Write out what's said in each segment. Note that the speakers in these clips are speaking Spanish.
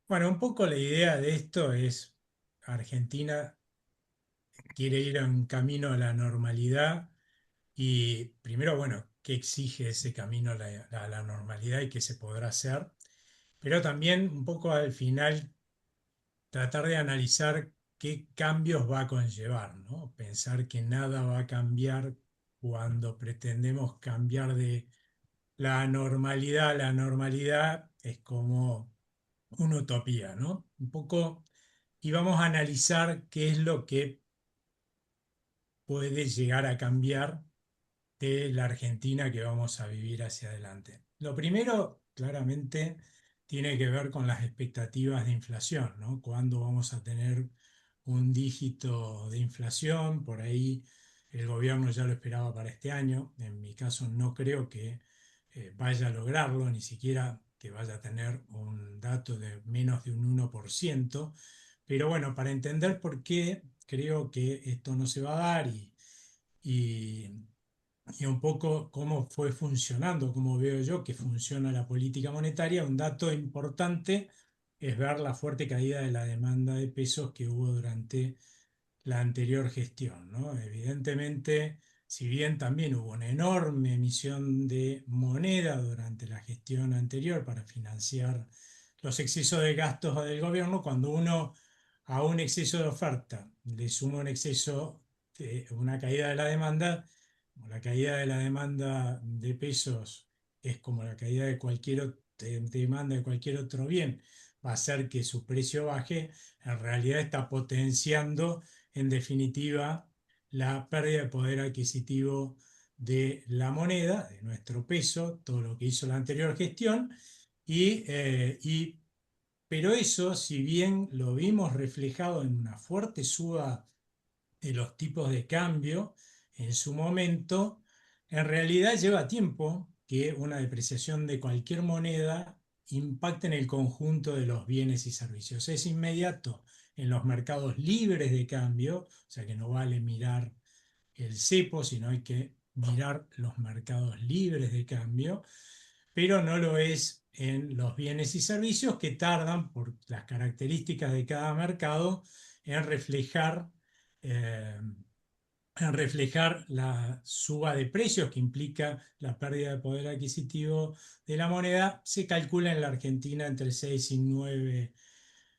Bueno, un poco la idea de esto es, Argentina quiere ir a un camino a la normalidad y primero, bueno, ¿qué exige ese camino a la normalidad y qué se podrá hacer? Pero también un poco al final tratar de analizar qué cambios va a conllevar, ¿no? Pensar que nada va a cambiar cuando pretendemos cambiar de la normalidad a la normalidad es como una utopía, ¿no? Un poco, y vamos a analizar qué es lo que puede llegar a cambiar de la Argentina que vamos a vivir hacia adelante. Lo primero, claramente, tiene que ver con las expectativas de inflación, ¿no? ¿Cuándo vamos a tener un dígito de inflación? Por ahí el gobierno ya lo esperaba para este año. En mi caso no creo que vaya a lograrlo, ni siquiera que vaya a tener un dato de menos de un 1%. Pero bueno, para entender por qué creo que esto no se va a dar y y un poco cómo fue funcionando, cómo veo yo que funciona la política monetaria. Un dato importante es ver la fuerte caída de la demanda de pesos que hubo durante la anterior gestión, ¿no? Evidentemente, si bien también hubo una enorme emisión de moneda durante la gestión anterior para financiar los excesos de gastos del gobierno, cuando uno a un exceso de oferta le suma un exceso de una caída de la demanda, la caída de la demanda de pesos es como la caída de demanda de cualquier otro bien, va a hacer que su precio baje, en realidad está potenciando en definitiva la pérdida de poder adquisitivo de la moneda, de nuestro peso, todo lo que hizo la anterior gestión, pero eso, si bien lo vimos reflejado en una fuerte suba de los tipos de cambio en su momento, en realidad lleva tiempo que una depreciación de cualquier moneda impacte en el conjunto de los bienes y servicios. Es inmediato en los mercados libres de cambio, o sea que no vale mirar el cepo, sino hay que mirar los mercados libres de cambio, pero no lo es en los bienes y servicios que tardan por las características de cada mercado en reflejar eh, la suba de precios que implica la pérdida de poder adquisitivo de la moneda. Se calcula en la Argentina entre 6 y 9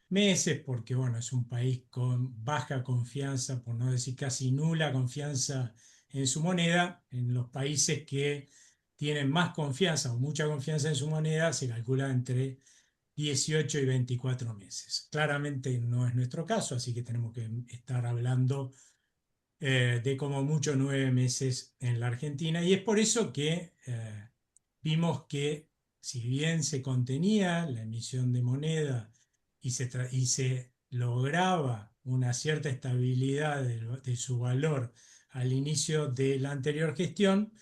meses, porque bueno, es un país con baja confianza, por no decir casi nula confianza en su moneda. En los países que tienen más confianza o mucha confianza en su moneda, se calcula entre 18 y 24 meses. Claramente no es nuestro caso, así que tenemos que estar hablando de como mucho 9 meses en la Argentina. Y es por eso que vimos que si bien se contenía la emisión de moneda y se lograba una cierta estabilidad de su valor al inicio de la anterior gestión,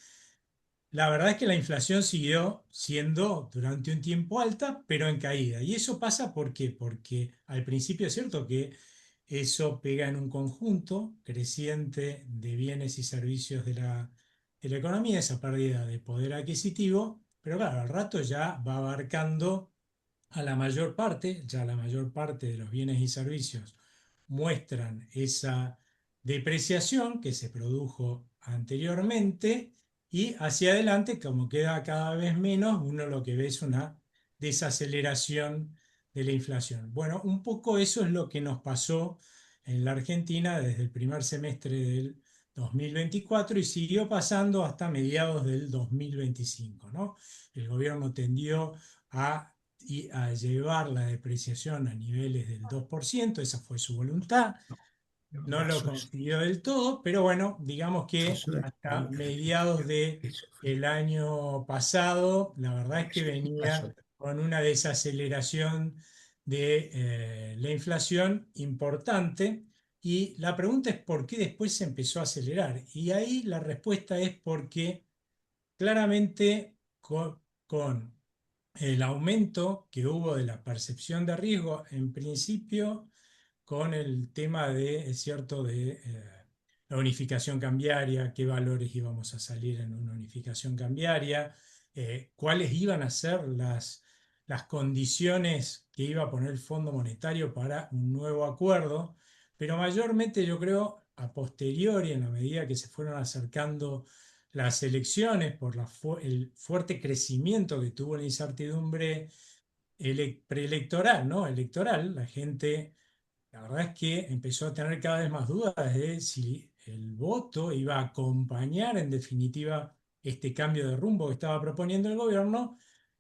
la verdad es que la inflación siguió siendo durante un tiempo alta, pero en caída. ¿Y eso pasa por qué? Porque al principio es cierto que eso pega en un conjunto creciente de bienes y servicios de la economía, esa pérdida de poder adquisitivo, pero claro, al rato ya va abarcando a la mayor parte, ya la mayor parte de los bienes y servicios muestran esa depreciación que se produjo anteriormente y hacia adelante, como queda cada vez menos, uno lo que ve es una desaceleración de la inflación. Bueno, un poco eso es lo que nos pasó en la Argentina desde el primer semestre del 2024 y siguió pasando hasta mediados del 2025, ¿no? El gobierno tendió a llevar la depreciación a niveles del 2%, esa fue su voluntad, No, no lo eso es, consiguió del todo, pero bueno, digamos eso que es una hasta locura. mediados de Eso fue, el año pasado, la verdad es que eso es una venía con una desaceleración de la inflación importante. Y la pregunta es por qué después se empezó a acelerar. Y ahí la respuesta es porque claramente con el aumento que hubo de la percepción de riesgo, en principio con el tema de, es cierto, de la unificación cambiaria, qué valores íbamos a salir en una unificación cambiaria, cuáles iban a ser las condiciones que iba a poner el Fondo Monetario para un nuevo acuerdo, pero mayormente yo creo a posteriori, en la medida que se fueron acercando las elecciones por el fuerte crecimiento que tuvo la incertidumbre preelectoral, ¿no? Electoral, la gente, la verdad es que empezó a tener cada vez más dudas de si el voto iba a acompañar en definitiva este cambio de rumbo que estaba proponiendo el gobierno.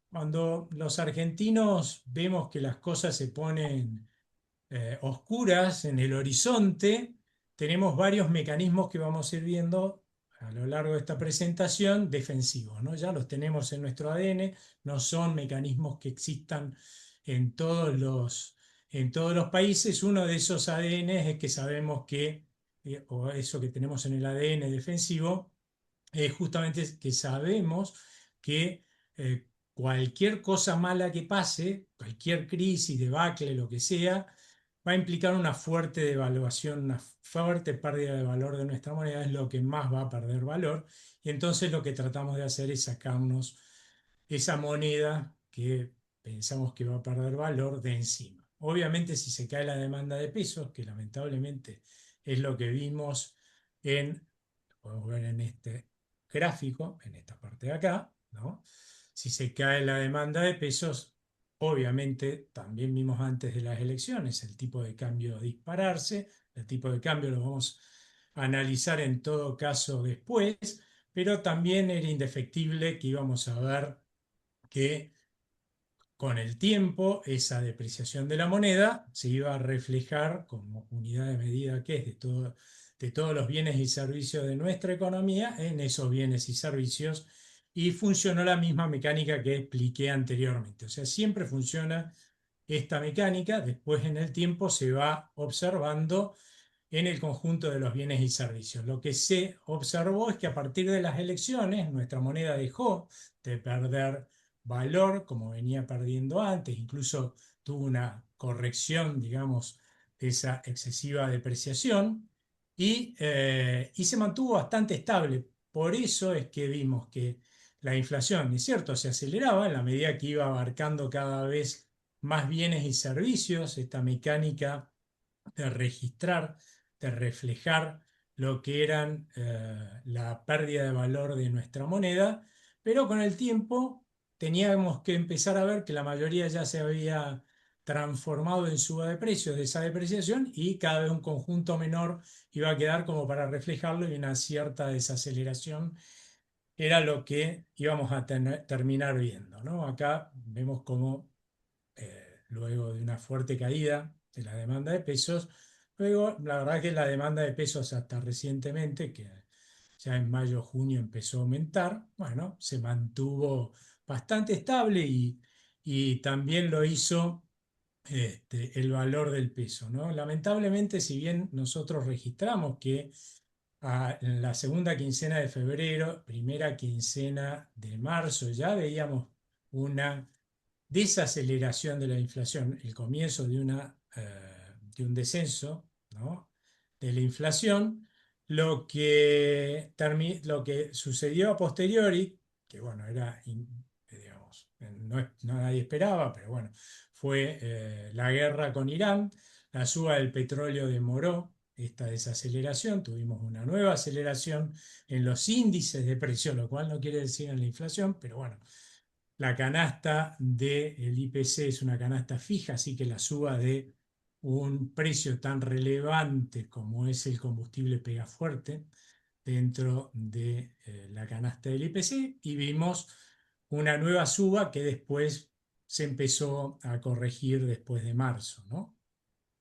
Cuando los argentinos vemos que las cosas se ponen oscuras en el horizonte, tenemos varios mecanismos que vamos a ir viendo a lo largo de esta presentación, defensivos, ¿no? Ya los tenemos en nuestro ADN, no son mecanismos que existan en en todos los países. Uno de esos ADN es que sabemos que, o eso que tenemos en el ADN defensivo, es justamente que sabemos que cualquier cosa mala que pase, cualquier crisis, debacle, lo que sea, va a implicar una fuerte devaluación, una fuerte pérdida de valor de nuestra moneda, es lo que más va a perder valor. Y entonces lo que tratamos de hacer es sacarnos esa moneda que pensamos que va a perder valor de encima. Obviamente, si se cae la demanda de pesos, que lamentablemente es lo que vimos podemos ver en este gráfico, en esta parte de acá, ¿no? Si se cae la demanda de pesos, obviamente también vimos antes de las elecciones el tipo de cambio dispararse, el tipo de cambio lo vamos a analizar en todo caso después, pero también era indefectible que íbamos a ver que con el tiempo esa depreciación de la moneda se iba a reflejar como unidad de medida que es de todos los bienes y servicios de nuestra economía en esos bienes y servicios, y funcionó la misma mecánica que expliqué anteriormente. O sea, siempre funciona esta mecánica, después en el tiempo se va observando en el conjunto de los bienes y servicios. Lo que se observó es que a partir de las elecciones nuestra moneda dejó de perder valor como venía perdiendo antes, incluso tuvo una corrección, digamos, de esa excesiva depreciación y se mantuvo bastante estable. Por eso es que vimos que la inflación, es cierto, se aceleraba en la medida que iba abarcando cada vez más bienes y servicios, esta mecánica de registrar, de reflejar lo que eran la pérdida de valor de nuestra moneda, pero con el tiempo teníamos que empezar a ver que la mayoría ya se había transformado en suba de precios de esa depreciación y cada vez un conjunto menor iba a quedar como para reflejarlo, y una cierta desaceleración era lo que íbamos a terminar viendo, ¿no? Acá vemos cómo luego de una fuerte caída de la demanda de pesos. Luego, la verdad que la demanda de pesos hasta recientemente, que ya en mayo, junio empezó a aumentar, bueno, se mantuvo bastante estable y también lo hizo el valor del peso, ¿no? Lamentablemente, si bien nosotros registramos que en la segunda quincena de febrero, primera quincena de marzo, ya veíamos una desaceleración de la inflación, el comienzo de un descenso, ¿no?, de la inflación, lo que sucedió a posteriori, que bueno, digamos, no nadie esperaba, pero bueno, fue la guerra con Irán, la suba del petróleo demoró esta desaceleración, tuvimos una nueva aceleración en los índices de precio, lo cual no quiere decir en la inflación, pero bueno, la canasta del IPC es una canasta fija, así que la suba de un precio tan relevante como es el combustible pega fuerte dentro de la canasta del IPC, y vimos una nueva suba que después se empezó a corregir después de marzo, ¿no?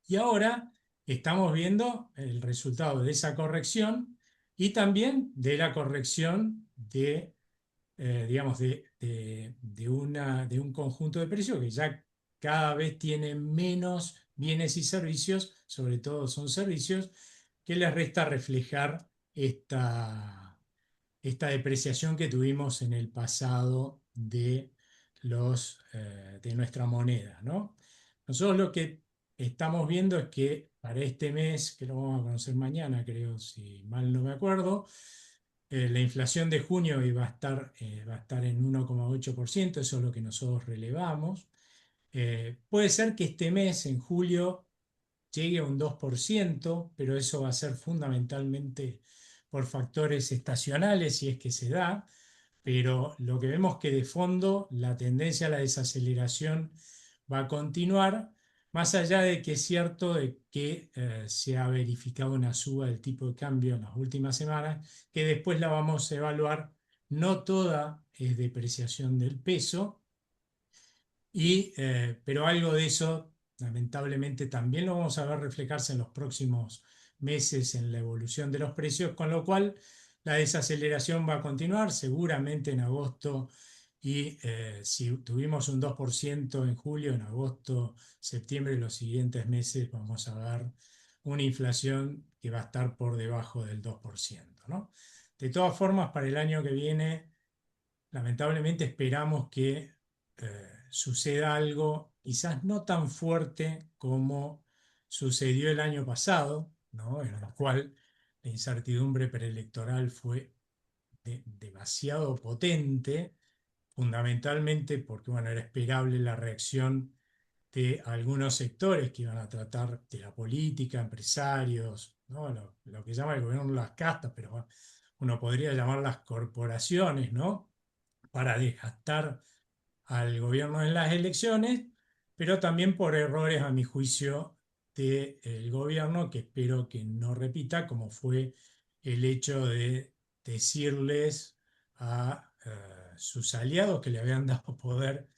Y ahora estamos viendo el resultado de esa corrección y también de la corrección digamos, de un conjunto de precios que ya cada vez tiene menos bienes y servicios, sobre todo son servicios, que les resta reflejar esta depreciación que tuvimos en el pasado de nuestra moneda, ¿no? Nosotros lo que estamos viendo es que para este mes, que lo vamos a conocer mañana, creo, si mal no me acuerdo, La inflación de junio va a estar en 1,8%, eso es lo que nosotros relevamos. Puede ser que este mes, en julio, llegue a un 2%, pero eso va a ser fundamentalmente por factores estacionales, si es que se da. Pero lo que vemos que de fondo la tendencia a la desaceleración va a continuar, más allá de que es cierto de que se ha verificado una suba del tipo de cambio en las últimas semanas, que después la vamos a evaluar. No toda es depreciación del peso, pero algo de eso, lamentablemente, también lo vamos a ver reflejarse en los próximos meses en la evolución de los precios, con lo cual la desaceleración va a continuar seguramente en agosto. Y si tuvimos un 2% en julio, en agosto, septiembre y los siguientes meses vamos a ver una inflación que va a estar por debajo del 2%, ¿no? De todas formas, para el año que viene, lamentablemente esperamos que suceda algo quizás no tan fuerte como sucedió el año pasado, ¿no? En el cual la incertidumbre preelectoral fue demasiado potente, fundamentalmente porque, bueno, era esperable la reacción de algunos sectores que iban a tratar de la política, empresarios, ¿no? Lo que llama el gobierno las castas, pero bueno, uno podría llamar las corporaciones, ¿no? Para desgastar al gobierno en las elecciones, pero también por errores, a mi juicio, del gobierno, que espero que no repita, como fue el hecho de decirles a sus aliados que le habían dado poder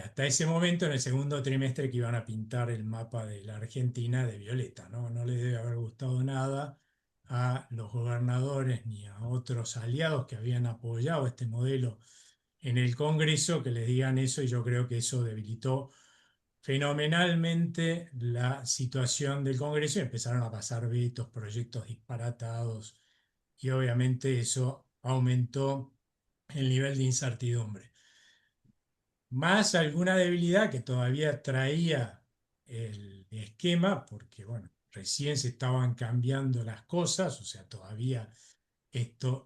hasta ese momento, en el segundo trimestre, que iban a pintar el mapa de la Argentina de violeta, ¿no? No le debe haber gustado nada a los gobernadores ni a otros aliados que habían apoyado este modelo en el Congreso, que les digan eso, y yo creo que eso debilitó fenomenalmente la situación del Congreso y empezaron a pasar vetos, proyectos disparatados, y obviamente eso aumentó el nivel de incertidumbre. Más alguna debilidad que todavía traía el esquema, porque bueno, recién se estaban cambiando las cosas, o sea, todavía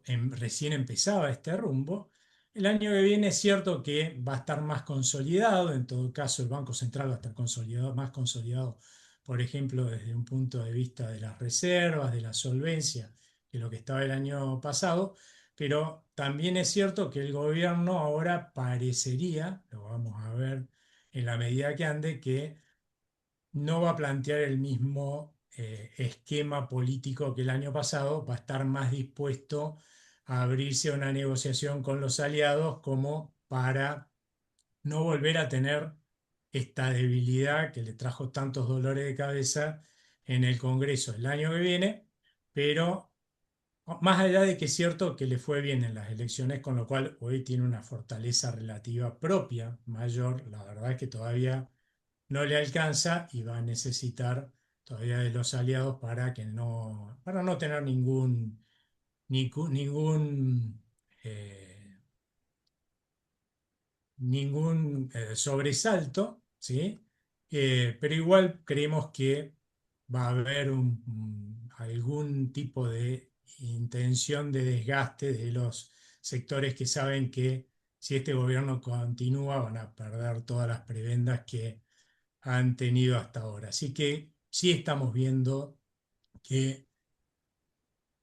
recién empezaba este rumbo. El año que viene es cierto que va a estar más consolidado, en todo caso el Banco Central va a estar consolidado, más consolidado, por ejemplo, desde un punto de vista de las reservas, de la solvencia, que lo que estaba el año pasado, pero también es cierto que el gobierno ahora parecería, lo vamos a ver en la medida que ande, que no va a plantear el mismo esquema político que el año pasado, va a estar más dispuesto a abrirse a una negociación con los aliados como para no volver a tener esta debilidad que le trajo tantos dolores de cabeza en el Congreso el año que viene, pero más allá de que es cierto que le fue bien en las elecciones, con lo cual hoy tiene una fortaleza relativa propia mayor, la verdad es que todavía no le alcanza y va a necesitar todavía de los aliados para no tener ningún, sobresalto, ¿sí? Pero igual creemos que va a haber algún tipo de intención de desgaste de los sectores que saben que si este gobierno continúa van a perder todas las prebendas que han tenido hasta ahora. Así que sí estamos viendo que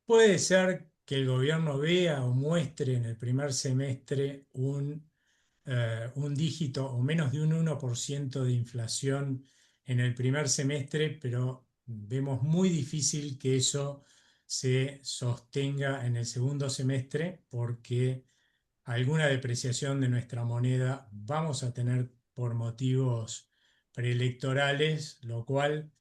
puede ser que el gobierno vea o muestre en el primer semestre un dígito o menos de un 1% de inflación en el primer semestre, pero vemos muy difícil que eso se sostenga en el segundo semestre porque alguna depreciación de nuestra moneda vamos a tener por motivos preelectorales, lo cual,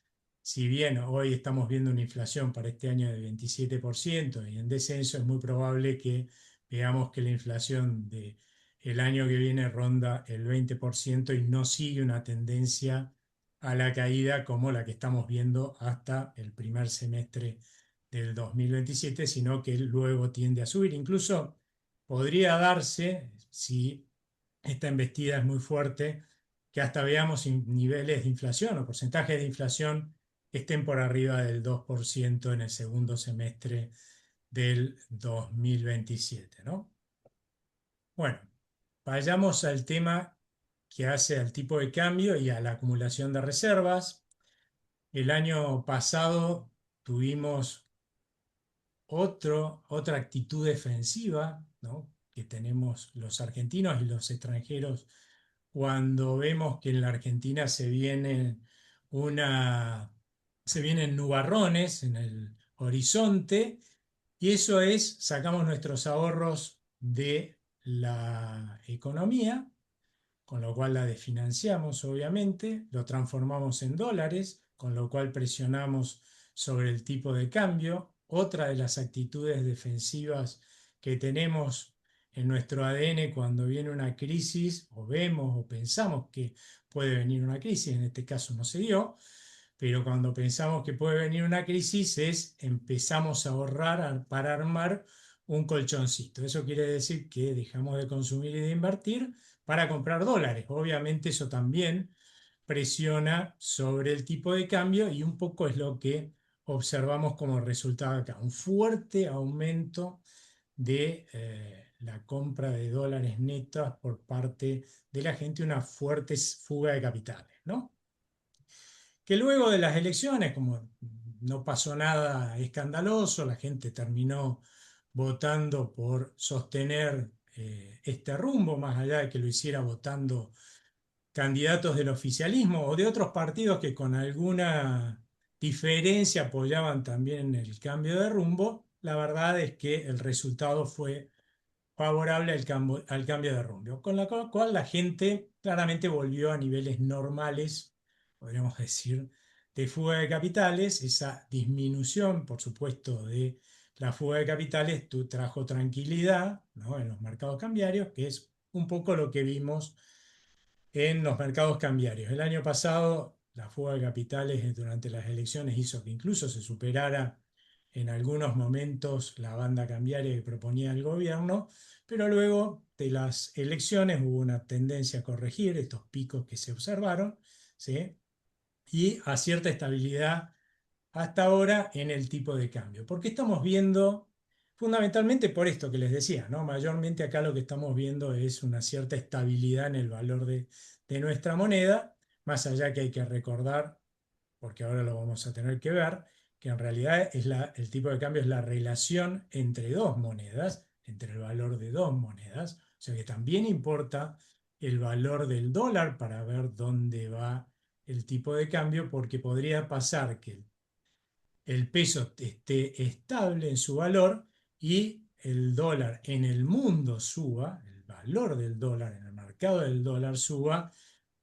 si bien hoy estamos viendo una inflación para este año de 27% y en descenso, es muy probable que veamos que la inflación de el año que viene ronda el 20% y no sigue una tendencia a la caída como la que estamos viendo hasta el primer semestre del 2027, sino que luego tiende a subir. Incluso podría darse, si esta embestida es muy fuerte, que hasta veamos niveles de inflación o porcentajes de inflación que estén por arriba del 2% en el segundo semestre del 2027, ¿no? Bueno, vayamos al tema que hace al tipo de cambio y a la acumulación de reservas. El año pasado tuvimos otra actitud defensiva, ¿no? Que tenemos los argentinos y los extranjeros cuando vemos que en la Argentina una, se vienen nubarrones en el horizonte, y eso es, sacamos nuestros ahorros de la economía, con lo cual la desfinanciamos, obviamente, lo transformamos en dólares, con lo cual presionamos sobre el tipo de cambio. Otra de las actitudes defensivas que tenemos en nuestro ADN cuando viene una crisis, o vemos o pensamos que puede venir una crisis, en este caso no se dio, pero cuando pensamos que puede venir una crisis empezamos a ahorrar para armar un colchoncito. Eso quiere decir que dejamos de consumir y de invertir para comprar dólares. Obviamente eso también presiona sobre el tipo de cambio y un poco es lo que observamos como resultado acá. Un fuerte aumento de la compra de dólares netos por parte de la gente, una fuerte fuga de capitales, ¿no? Que luego de las elecciones, como no pasó nada escandaloso, la gente terminó votando por sostener este rumbo, más allá de que lo hiciera votando candidatos del oficialismo o de otros partidos que con alguna diferencia apoyaban también el cambio de rumbo. La verdad es que el resultado fue favorable al cambio de rumbo, con la cual la gente claramente volvió a niveles normales, podríamos decir, de fuga de capitales. Esa disminución, por supuesto, de la fuga de capitales trajo tranquilidad, ¿no?, en los mercados cambiarios, que es un poco lo que vimos en los mercados cambiarios. El año pasado, la fuga de capitales durante las elecciones hizo que incluso se superara en algunos momentos la banda cambiaria que proponía el gobierno, pero luego de las elecciones hubo una tendencia a corregir estos picos que se observaron, ¿sí?, y a cierta estabilidad hasta ahora en el tipo de cambio. Porque estamos viendo, fundamentalmente por esto que les decía, ¿no? Mayormente acá lo que estamos viendo es una cierta estabilidad en el valor de nuestra moneda, más allá que hay que recordar, porque ahora lo vamos a tener que ver, que en realidad el tipo de cambio es la relación entre dos monedas, entre el valor de dos monedas, o sea que también importa el valor del dólar para ver dónde va el tipo de cambio, porque podría pasar que el peso esté estable en su valor y el dólar en el mundo suba, el valor del dólar en el mercado del dólar suba,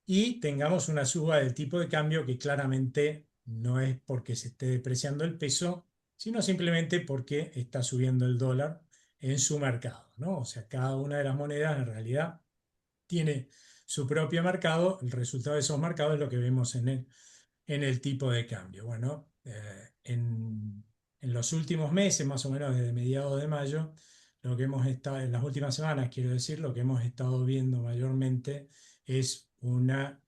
y tengamos una suba del tipo de cambio que claramente no es porque se esté depreciando el peso, sino simplemente porque está subiendo el dólar en su mercado, ¿no? O sea, cada una de las monedas en realidad tiene su propio mercado. El resultado de esos mercados es lo que vemos en el tipo de cambio. Bueno, en los últimos meses, más o menos desde mediados de mayo, lo que hemos estado, en las últimas semanas, quiero decir, lo que hemos estado viendo mayormente es una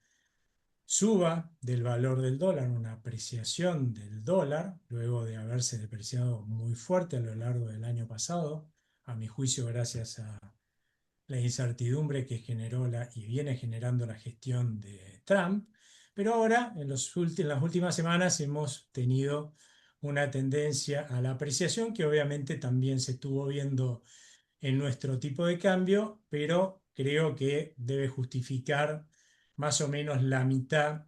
suba del valor del dólar, una apreciación del dólar, luego de haberse depreciado muy fuerte a lo largo del año pasado, a mi juicio, gracias a la incertidumbre que generó y viene generando la gestión de Trump. Pero ahora, en las últimas semanas, hemos tenido una tendencia a la apreciación que obviamente también se estuvo viendo en nuestro tipo de cambio, pero creo que debe justificar más o menos la mitad,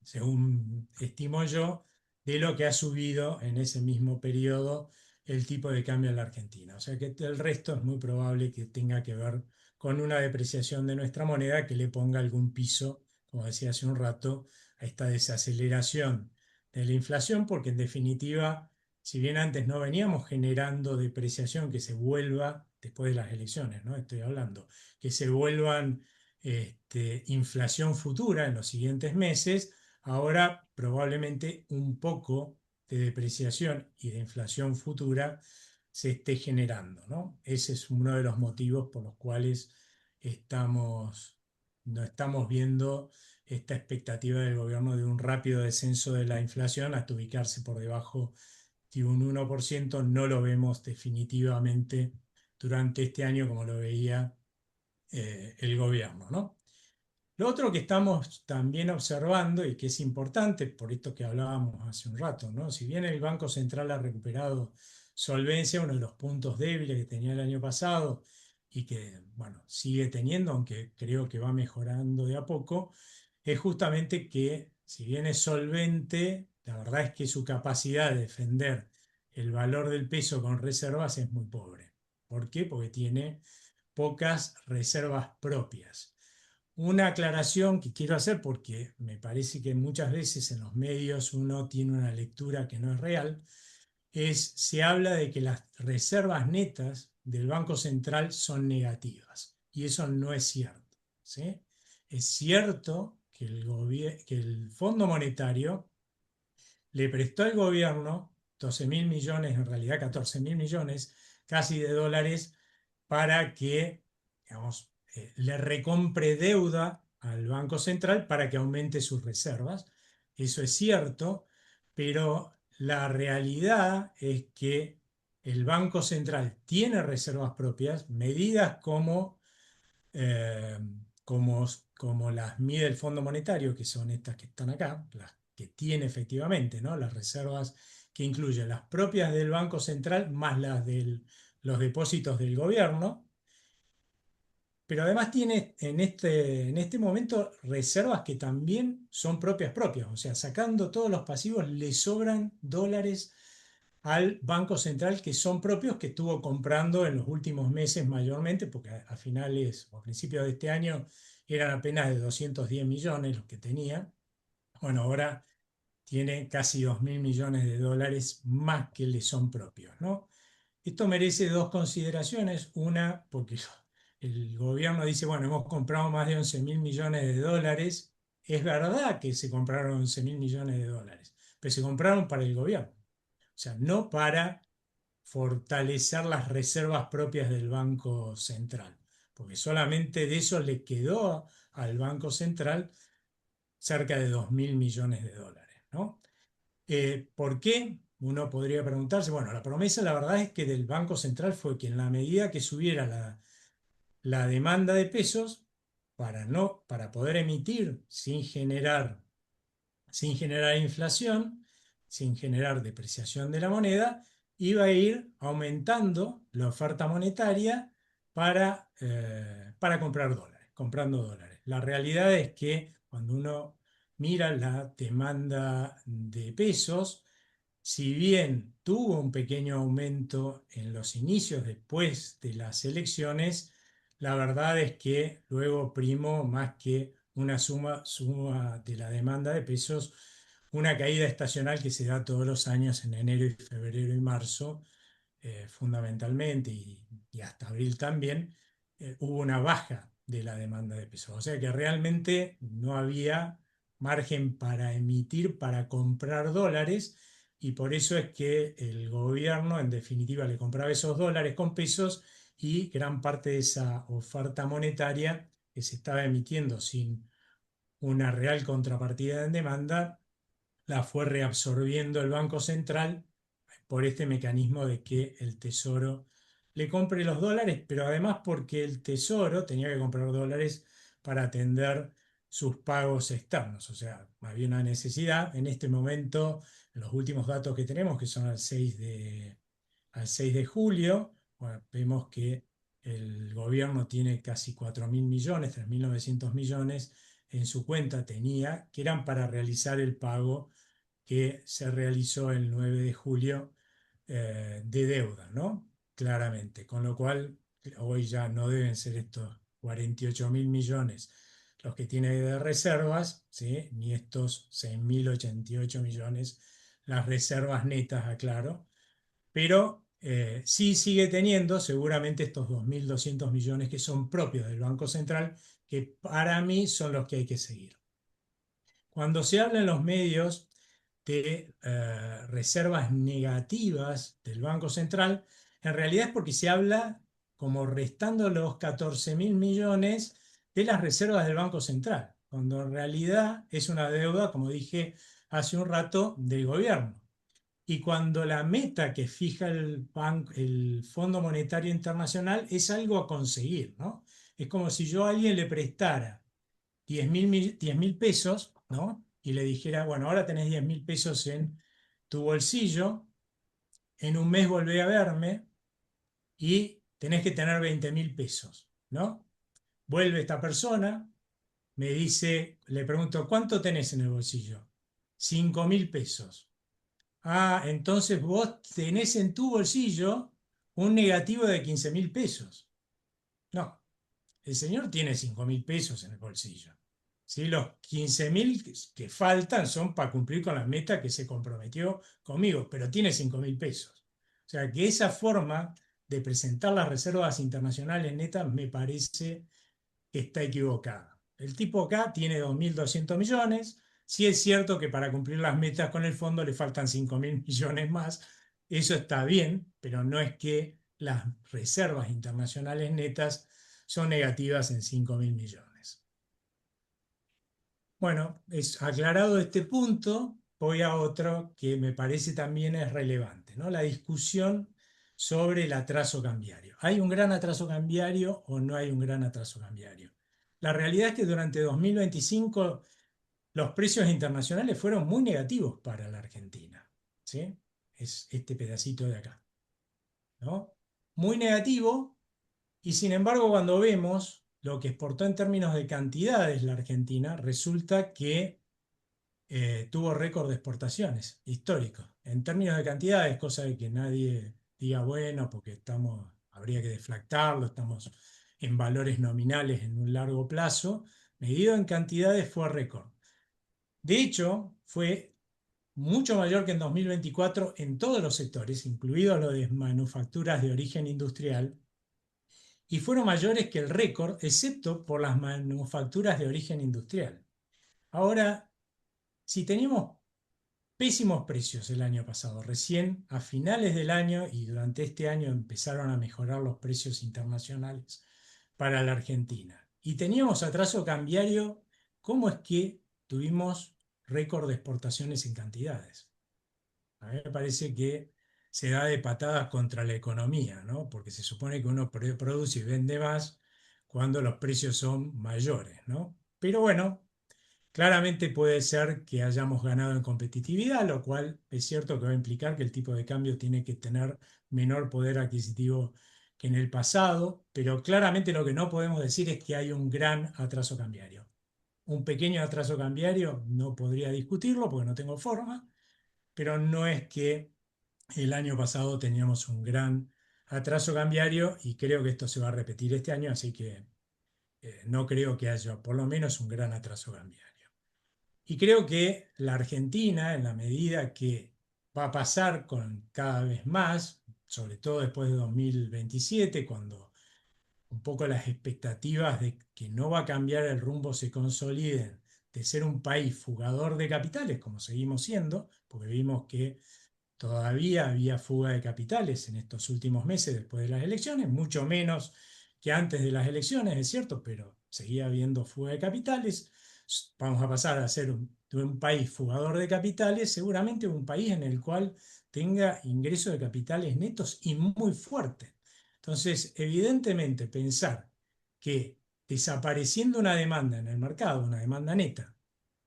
según estimo yo, de lo que ha subido en ese mismo periodo el tipo de cambio en la Argentina. O sea que el resto es muy probable que tenga que ver con una depreciación de nuestra moneda que le ponga algún piso, como decía hace un rato, a esta desaceleración de la inflación, porque en definitiva, si bien antes no veníamos generando depreciación que se vuelva, después de las elecciones, ¿no? Estoy hablando, que se vuelvan inflación futura en los siguientes meses. Ahora probablemente un poco de depreciación y de inflación futura se esté generando, ¿no? Ese es uno de los motivos por los cuales no estamos viendo esta expectativa del gobierno de un rápido descenso de la inflación hasta ubicarse por debajo y un 1% no lo vemos definitivamente durante este año como lo veía el gobierno, ¿no? Lo otro que estamos también observando y que es importante, por esto que hablábamos hace un rato, ¿no? Si bien el Banco Central ha recuperado solvencia, uno de los puntos débiles que tenía el año pasado y que, bueno, sigue teniendo, aunque creo que va mejorando de a poco, es justamente que si bien es solvente, la verdad es que su capacidad de defender el valor del peso con reservas es muy pobre. ¿Por qué? Porque tiene pocas reservas propias. Una aclaración que quiero hacer porque me parece que muchas veces en los medios uno tiene una lectura que no es real, se habla de que las reservas netas del Banco Central son negativas y eso no es cierto, ¿sí? Es cierto que que el Fondo Monetario le prestó al gobierno 12.000 millones, en realidad 14.000 millones casi de dólares para que, digamos, le recompre deuda al Banco Central para que aumente sus reservas. Eso es cierto, pero la realidad es que el Banco Central tiene reservas propias, medidas eh, como, como las mide el Fondo Monetario, que son estas que están acá, las que tiene efectivamente, ¿no? Las reservas que incluyen las propias del Banco Central más las de los depósitos del gobierno, pero además tiene en este momento reservas que también son propias, o sea, sacando todos los pasivos le sobran dólares al Banco Central que son propios, que estuvo comprando en los últimos meses mayormente, porque a finales o a principios de este año eran apenas de 210 millones los que tenía. Bueno, ahora tiene casi 2.000 millones de dólares más que le son propios, ¿no? Esto merece dos consideraciones. Una, porque el gobierno dice, bueno, hemos comprado más de 11.000 millones de dólares. Es verdad que se compraron 11.000 millones de dólares, pero se compraron para el gobierno. O sea, no para fortalecer las reservas propias del Banco Central, porque solamente de eso le quedó al Banco Central cerca de 2.000 millones de dólares, ¿no? ¿Por qué? Uno podría preguntarse, bueno, la promesa la verdad es que del Banco Central fue que en la medida que subiera la demanda de pesos, para poder emitir sin generar inflación, sin generar depreciación de la moneda, iba a ir aumentando la oferta monetaria para comprar dólares, comprando dólares. La realidad es que cuando uno mira la demanda de pesos, si bien tuvo un pequeño aumento en los inicios después de las elecciones, la verdad es que luego primó más que una suma de la demanda de pesos, una caída estacional que se da todos los años en enero y febrero y marzo, fundamentalmente, y hasta abril también, hubo una baja de la demanda de pesos. O sea que realmente no había margen para emitir, para comprar dólares, y por eso es que el gobierno, en definitiva, le compraba esos dólares con pesos y gran parte de esa oferta monetaria que se estaba emitiendo sin una real contrapartida en demanda, la fue reabsorbiendo el Banco Central por este mecanismo de que el Tesoro le compre los dólares, pero además porque el Tesoro tenía que comprar dólares para atender sus pagos externos. O sea, había una necesidad. En este momento, los últimos datos que tenemos, que son al 6 de julio, bueno, vemos que el gobierno tiene casi 4.000 millones, 3.900 millones en su cuenta tenía, que eran para realizar el pago que se realizó el 9 de julio de deuda, ¿no? Claramente, con lo cual hoy ya no deben ser estos 48.000 millones los que tiene de reservas, ¿sí? Ni estos 6.088 millones las reservas netas, aclaro, pero sí sigue teniendo seguramente estos 2.200 millones que son propios del Banco Central, que para mí son los que hay que seguir. Cuando se habla en los medios de reservas negativas del Banco Central, en realidad es porque se habla como restando los 14.000 millones de las reservas del Banco Central, cuando en realidad es una deuda, como dije hace un rato, del gobierno. y cuando la meta que fija el Fondo Monetario Internacional es algo a conseguir, ¿no? Es como si yo a alguien le prestara 10 mil pesos, ¿no? Y le dijera, bueno, ahora tenés 10 mil pesos en tu bolsillo, en un mes volvé a verme y tenés que tener 20 mil pesos, ¿no? Vuelve esta persona, me dice, le pregunto, ¿cuánto tenés en el bolsillo? 5 mil pesos. Ah, entonces vos tenés en tu bolsillo un negativo de 15 mil pesos. No, el señor tiene 5 mil pesos en el bolsillo. ¿Sí? Los 15 mil que faltan son para cumplir con la meta que se comprometió conmigo, pero tiene 5 mil pesos. O sea que esa forma de presentar las reservas internacionales netas me parece que está equivocada. El tipo acá tiene 2.200 millones. Sí es cierto que para cumplir las metas con el fondo le faltan 5.000 millones más. Eso está bien, pero no es que las reservas internacionales netas son negativas en 5.000 millones. Bueno, aclarado este punto, voy a otro que me parece también es relevante, ¿no? La discusión sobre el atraso cambiario. ¿Hay un gran atraso cambiario o no hay un gran atraso cambiario? La realidad es que durante 2025 los precios internacionales fueron muy negativos para la Argentina, ¿sí? Es este pedacito de acá, ¿no? Muy negativo, y sin embargo cuando vemos lo que exportó en términos de cantidades la Argentina, resulta que tuvo récord de exportaciones históricos. En términos de cantidades, cosa de que nadie diga, bueno, porque habría que deflactarlo, estamos en valores nominales en un largo plazo, medido en cantidades fue récord. De hecho, fue mucho mayor que en 2024 en todos los sectores, incluidos los de manufacturas de origen industrial, y fueron mayores que el récord, excepto por las manufacturas de origen industrial. Ahora, si teníamos pésimos precios el año pasado. Recién a finales del año y durante este año empezaron a mejorar los precios internacionales para la Argentina. Y teníamos atraso cambiario. ¿Cómo es que tuvimos récord de exportaciones en cantidades? A mí me parece que se da de patadas contra la economía, ¿no? Porque se supone que uno produce y vende más cuando los precios son mayores, ¿no? Pero bueno, claramente puede ser que hayamos ganado en competitividad, lo cual es cierto que va a implicar que el tipo de cambio tiene que tener menor poder adquisitivo que en el pasado, pero claramente lo que no podemos decir es que hay un gran atraso cambiario. Un pequeño atraso cambiario no podría discutirlo porque no tengo forma, pero no es que el año pasado teníamos un gran atraso cambiario y creo que esto se va a repetir este año, así que no creo que haya por lo menos un gran atraso cambiario. Y creo que la Argentina, en la medida que va a pasar con cada vez más, sobre todo después de 2027, cuando un poco las expectativas de que no va a cambiar el rumbo se consoliden, de ser un país fugador de capitales, como seguimos siendo, porque vimos que todavía había fuga de capitales en estos últimos meses después de las elecciones, mucho menos que antes de las elecciones, es cierto, pero seguía habiendo fuga de capitales. Vamos a pasar a ser de un país fugador de capitales, seguramente un país en el cual tenga ingresos de capitales netos y muy fuertes. Entonces, evidentemente, pensar que desapareciendo una demanda en el mercado, una demanda neta,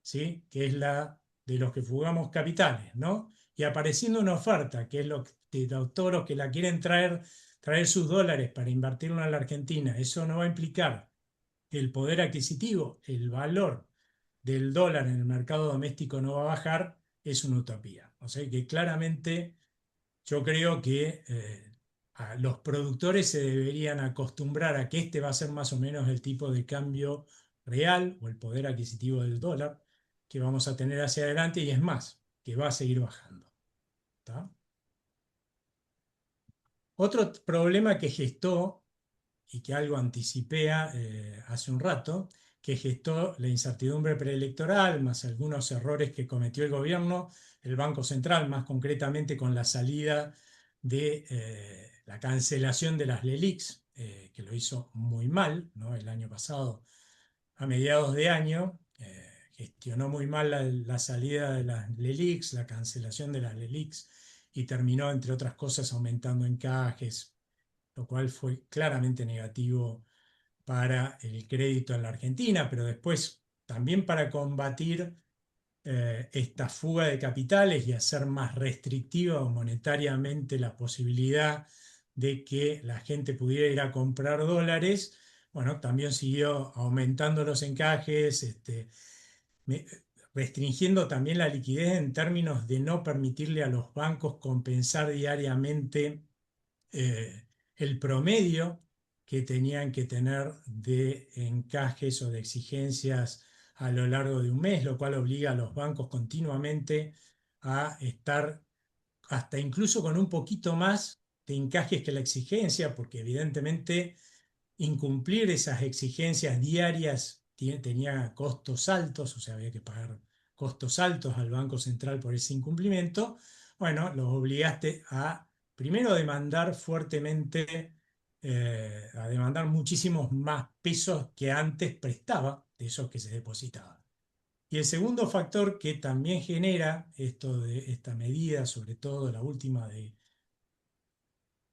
¿sí? Que es la de los que fugamos capitales, ¿no? Y apareciendo una oferta, que es lo de todos los que la quieren traer sus dólares para invertirlo en la Argentina, eso no va a implicar que el poder adquisitivo, el valor del dólar en el mercado doméstico no va a bajar, es una utopía. O sea que claramente yo creo que los productores se deberían acostumbrar a que este va a ser más o menos el tipo de cambio real o el poder adquisitivo del dólar que vamos a tener hacia adelante y es más, que va a seguir bajando. ¿Tá? Otro problema que gestó y que algo anticipé hace un rato, que gestó la incertidumbre preelectoral, más algunos errores que cometió el gobierno, el Banco Central, más concretamente con la salida de la cancelación de las LELIQs, que lo hizo muy mal, ¿no? El año pasado, a mediados de año, gestionó muy mal la salida de las LELIQs, la cancelación de las LELIQs, y terminó, entre otras cosas, aumentando encajes, lo cual fue claramente negativo para el crédito en la Argentina, pero después también para combatir esta fuga de capitales y hacer más restrictiva monetariamente la posibilidad de que la gente pudiera ir a comprar dólares. Bueno, también siguió aumentando los encajes, me- restringiendo también la liquidez en términos de no permitirle a los bancos compensar diariamente el promedio que tenían que tener de encajes o de exigencias a lo largo de un mes, lo cual obliga a los bancos continuamente a estar hasta incluso con un poquito más de encajes que la exigencia, porque evidentemente incumplir esas exigencias diarias tenía costos altos, o sea, había que pagar costos altos al Banco Central por ese incumplimiento. Bueno, los obligaste a primero demandar fuertemente, a demandar muchísimos más pesos que antes prestaba de esos que se depositaban. Y el segundo factor que también genera esto de esta medida, sobre todo la última de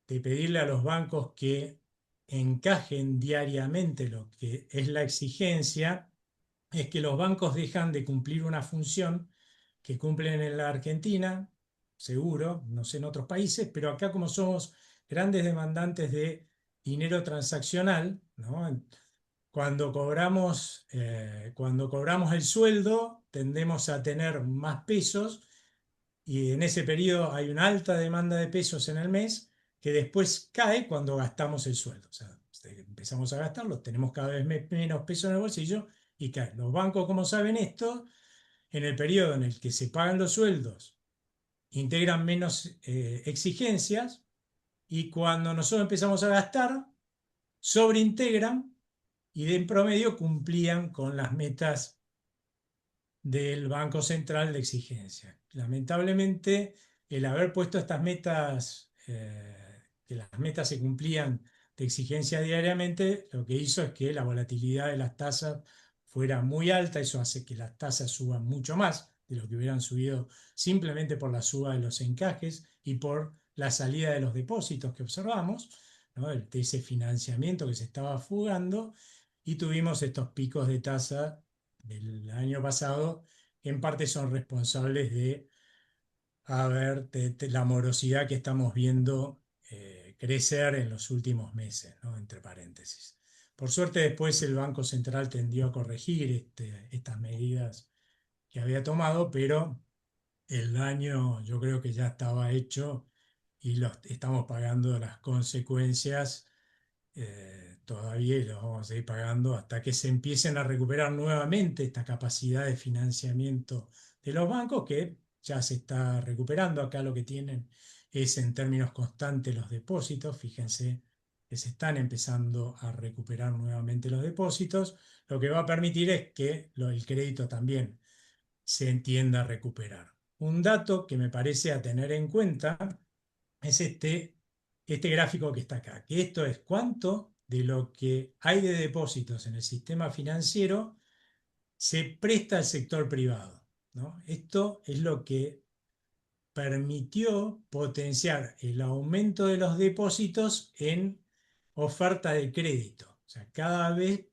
pedirle a los bancos que encajen diariamente lo que es la exigencia, es que los bancos dejan de cumplir una función que cumplen en la Argentina, seguro, no sé en otros países, pero acá como somos grandes demandantes de dinero transaccional, ¿no? Cuando cobramos el sueldo, tendemos a tener más pesos y en ese periodo hay una alta demanda de pesos en el mes que después cae cuando gastamos el sueldo. O sea, empezamos a gastarlo, tenemos cada vez menos pesos en el bolsillo y cae. Los bancos, como saben esto, en el periodo en el que se pagan los sueldos, integran menos exigencias y cuando nosotros empezamos a gastar, sobreintegran y de en promedio cumplían con las metas del Banco Central de exigencia. Lamentablemente, el haber puesto estas metas, que las metas se cumplían de exigencia diariamente, lo que hizo es que la volatilidad de las tasas fuera muy alta. Eso hace que las tasas suban mucho más de lo que hubieran subido simplemente por la suba de los encajes y por la salida de los depósitos que observamos, ¿no? De ese financiamiento que se estaba fugando, y tuvimos estos picos de tasa del año pasado, que en parte son responsables de, la morosidad que estamos viendo crecer en los últimos meses, ¿no? Entre paréntesis. Por suerte después el Banco Central tendió a corregir estas medidas que había tomado, pero el daño yo creo que ya estaba hecho y estamos pagando las consecuencias todavía, y los vamos a seguir pagando hasta que se empiecen a recuperar nuevamente esta capacidad de financiamiento de los bancos, que ya se está recuperando. Acá lo que tienen es en términos constantes los depósitos. Fíjense que se están empezando a recuperar nuevamente los depósitos, lo que va a permitir es que el crédito también se entienda a recuperar. Un dato que me parece a tener en cuenta es este gráfico que está acá, que esto es cuánto de lo que hay de depósitos en el sistema financiero se presta al sector privado, ¿no? Esto es lo que permitió potenciar el aumento de los depósitos en oferta de crédito. O sea, cada vez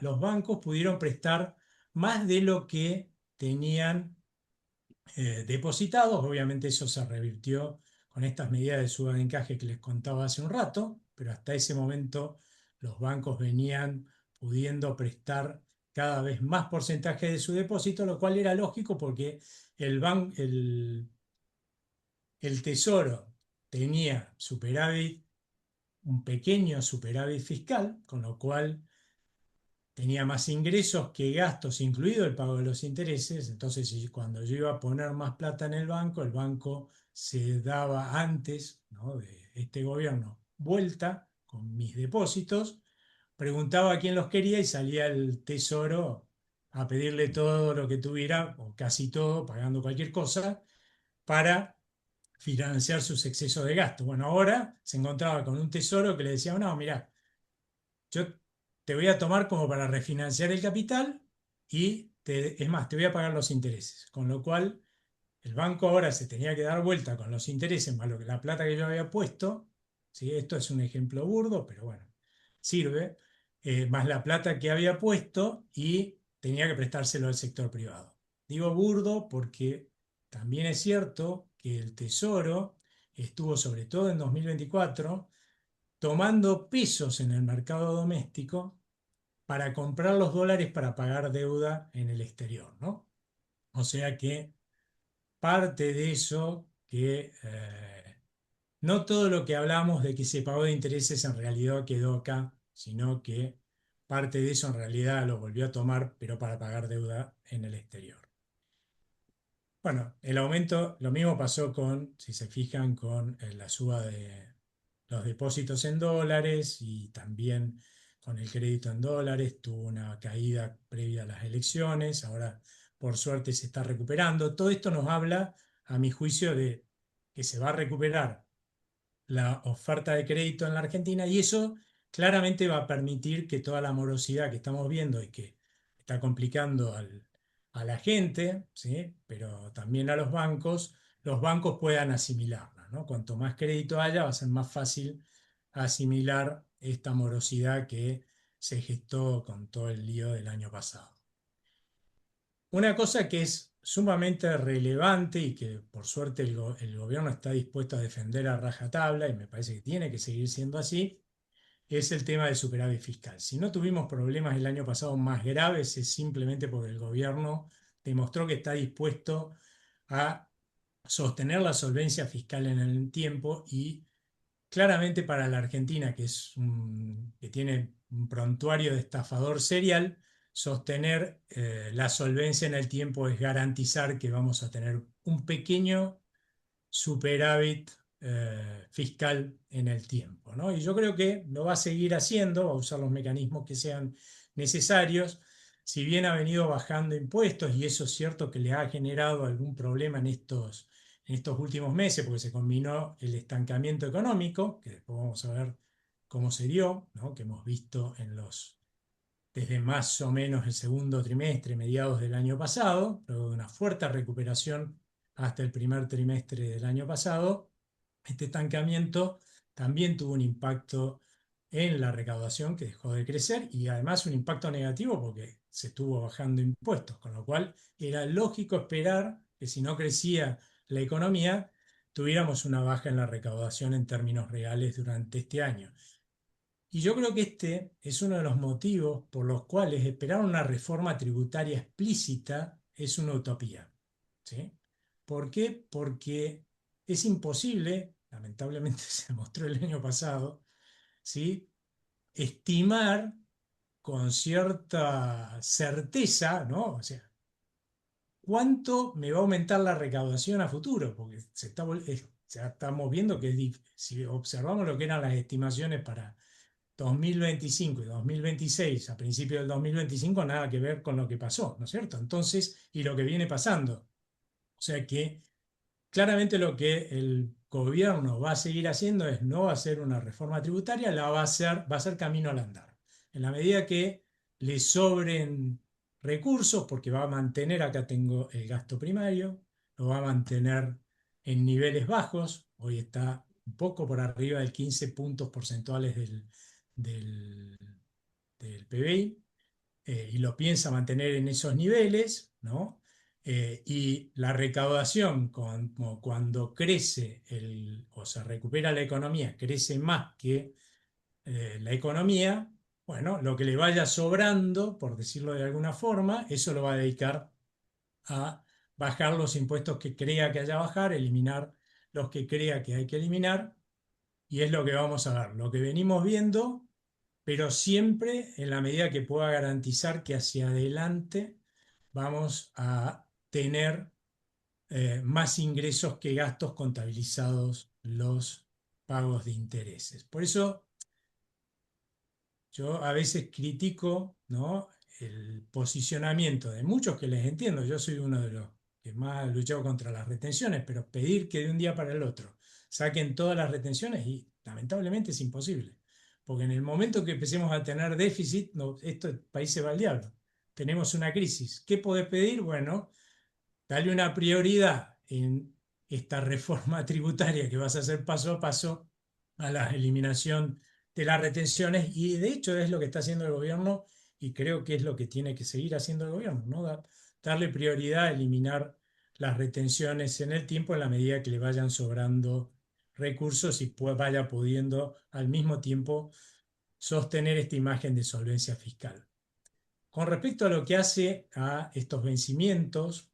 los bancos pudieron prestar más de lo que tenían depositados. Obviamente eso se revirtió con estas medidas de suba de encaje que les contaba hace un rato, pero hasta ese momento los bancos venían pudiendo prestar cada vez más porcentaje de su depósito, lo cual era lógico porque el, ban- el Tesoro tenía superávit, un pequeño superávit fiscal, con lo cual tenía más ingresos que gastos, incluido el pago de los intereses. Entonces, cuando yo iba a poner más plata en el banco se daba antes, ¿no?, de este gobierno vuelta con mis depósitos, preguntaba a quién los quería y salía el Tesoro a pedirle todo lo que tuviera, o casi todo, pagando cualquier cosa, para financiar sus excesos de gasto. Bueno, ahora se encontraba con un Tesoro que le decía, no, mira, yo te voy a tomar como para refinanciar el capital y es más, te voy a pagar los intereses. Con lo cual el banco ahora se tenía que dar vuelta con los intereses más lo que la plata que yo había puesto, ¿sí? Esto es un ejemplo burdo, pero bueno, sirve, más la plata que había puesto y tenía que prestárselo al sector privado. Digo burdo porque también es cierto que el Tesoro estuvo, sobre todo en 2024, tomando pesos en el mercado doméstico para comprar los dólares para pagar deuda en el exterior, ¿no? O sea que parte de eso que no todo lo que hablamos de que se pagó de intereses en realidad quedó acá, sino que parte de eso en realidad lo volvió a tomar, pero para pagar deuda en el exterior. Bueno, el aumento, lo mismo pasó con, si se fijan, con la suba de los depósitos en dólares y también con el crédito en dólares. Tuvo una caída previa a las elecciones, ahora por suerte se está recuperando. Todo esto nos habla, a mi juicio, de que se va a recuperar la oferta de crédito en la Argentina y eso claramente va a permitir que toda la morosidad que estamos viendo y que está complicando a la gente, ¿sí? Pero también a los bancos puedan asimilarla, ¿no? Cuanto más crédito haya, va a ser más fácil asimilar esta morosidad que se gestó con todo el lío del año pasado. Una cosa que es sumamente relevante y que por suerte el gobierno está dispuesto a defender a rajatabla, y me parece que tiene que seguir siendo así, es el tema del superávit fiscal. Si no tuvimos problemas el año pasado más graves, es simplemente porque el gobierno demostró que está dispuesto a sostener la solvencia fiscal en el tiempo y claramente para la Argentina, que tiene un prontuario de estafador serial, sostener la solvencia en el tiempo es garantizar que vamos a tener un pequeño superávit fiscal en el tiempo, ¿no? Y yo creo que lo va a seguir haciendo, va a usar los mecanismos que sean necesarios. Si bien ha venido bajando impuestos, y eso es cierto que le ha generado algún problema en estos últimos meses, porque se combinó el estancamiento económico, que después vamos a ver cómo se dio, ¿no? Que hemos visto desde más o menos el segundo trimestre, mediados del año pasado, luego de una fuerte recuperación hasta el primer trimestre del año pasado. Este estancamiento también tuvo un impacto en la recaudación, que dejó de crecer, y además un impacto negativo porque se estuvo bajando impuestos, con lo cual era lógico esperar que si no crecía la economía, tuviéramos una baja en la recaudación en términos reales durante este año. Y yo creo que este es uno de los motivos por los cuales esperar una reforma tributaria explícita es una utopía. ¿Sí? ¿Por qué? Porque es imposible, lamentablemente se demostró el año pasado, ¿sí? Estimar con cierta certeza, ¿no? O sea, ¿cuánto me va a aumentar la recaudación a futuro? Porque ya estamos viendo que si observamos lo que eran las estimaciones para 2025 y 2026, a principios del 2025, nada que ver con lo que pasó, ¿no es cierto? Entonces, y lo que viene pasando. O sea que claramente lo que el gobierno va a seguir haciendo es no va a hacer una reforma tributaria, va a ser camino al andar. En la medida que le sobren recursos, porque va a mantener, acá tengo el gasto primario, lo va a mantener en niveles bajos, hoy está un poco por arriba del 15 puntos porcentuales del, del PBI, y lo piensa mantener en esos niveles, ¿no? Y la recaudación, cuando crece o se recupera la economía, crece más que la economía, bueno, lo que le vaya sobrando, por decirlo de alguna forma, eso lo va a dedicar a bajar los impuestos que crea que haya que bajar, eliminar los que crea que hay que eliminar, y es lo que vamos a ver. Lo que venimos viendo, pero siempre en la medida que pueda garantizar que hacia adelante vamos a tener más ingresos que gastos contabilizados los pagos de intereses. Por eso yo a veces critico, ¿no? El posicionamiento de muchos, que les entiendo. Yo soy uno de los que más ha luchado contra las retenciones, pero pedir que de un día para el otro saquen todas las retenciones, y lamentablemente es imposible. Porque en el momento que empecemos a tener déficit, no, el país se va al diablo. Tenemos una crisis. ¿Qué podés pedir? Bueno, dale una prioridad en esta reforma tributaria que vas a hacer paso a paso a la eliminación de las retenciones, y de hecho es lo que está haciendo el gobierno y creo que es lo que tiene que seguir haciendo el gobierno, ¿no? Darle prioridad a eliminar las retenciones en el tiempo en la medida que le vayan sobrando recursos y vaya pudiendo al mismo tiempo sostener esta imagen de solvencia fiscal. Con respecto a lo que hace a estos vencimientos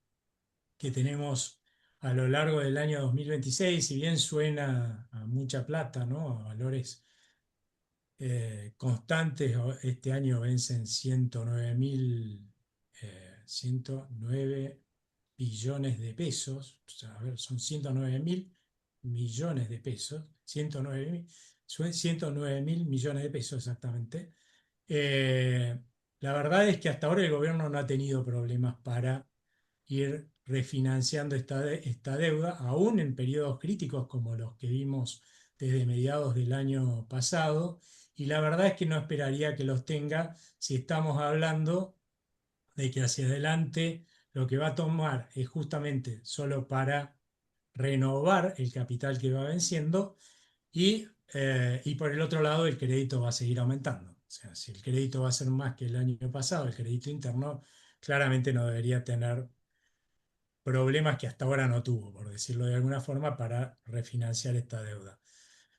que tenemos a lo largo del año 2026, si bien suena a mucha plata, ¿no? A valores constantes, este año vencen 109 billones de pesos, o sea, a ver, son 109.000 millones de pesos, 109.000 millones de pesos exactamente. Eh, la verdad es que hasta ahora el gobierno no ha tenido problemas para ir refinanciando esta deuda, aún en periodos críticos como los que vimos desde mediados del año pasado, y la verdad es que no esperaría que los tenga si estamos hablando de que hacia adelante lo que va a tomar es justamente solo para renovar el capital que va venciendo y por el otro lado el crédito va a seguir aumentando. O sea, si el crédito va a ser más que el año pasado, el crédito interno claramente no debería tener problemas que hasta ahora no tuvo, por decirlo de alguna forma, para refinanciar esta deuda.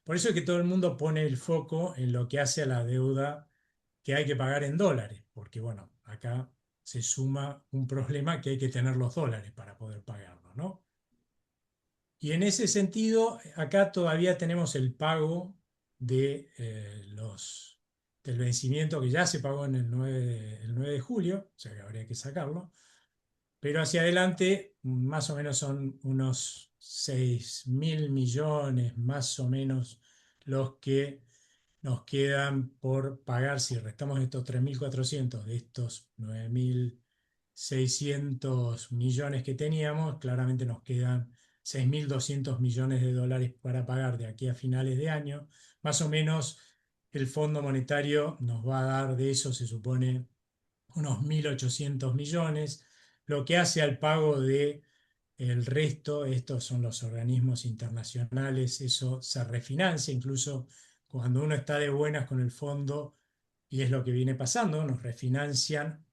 Por eso es que todo el mundo pone el foco en lo que hace a la deuda que hay que pagar en dólares, porque bueno, acá se suma un problema que hay que tener los dólares para poder pagarlo, ¿no? Y en ese sentido, acá todavía tenemos el pago del vencimiento que ya se pagó en el 9 de julio, o sea que habría que sacarlo, pero hacia adelante más o menos son unos 6.000 millones, más o menos, los que nos quedan por pagar si restamos estos 3.400 de estos 9.600 millones que teníamos. Claramente nos quedan 6.200 millones de dólares para pagar de aquí a finales de año. Más o menos el Fondo Monetario nos va a dar de eso, se supone, unos 1.800 millones, lo que hace al pago de el resto. Estos son los organismos internacionales, eso se refinancia incluso cuando uno está de buenas con el fondo, y es lo que viene pasando, nos refinancian,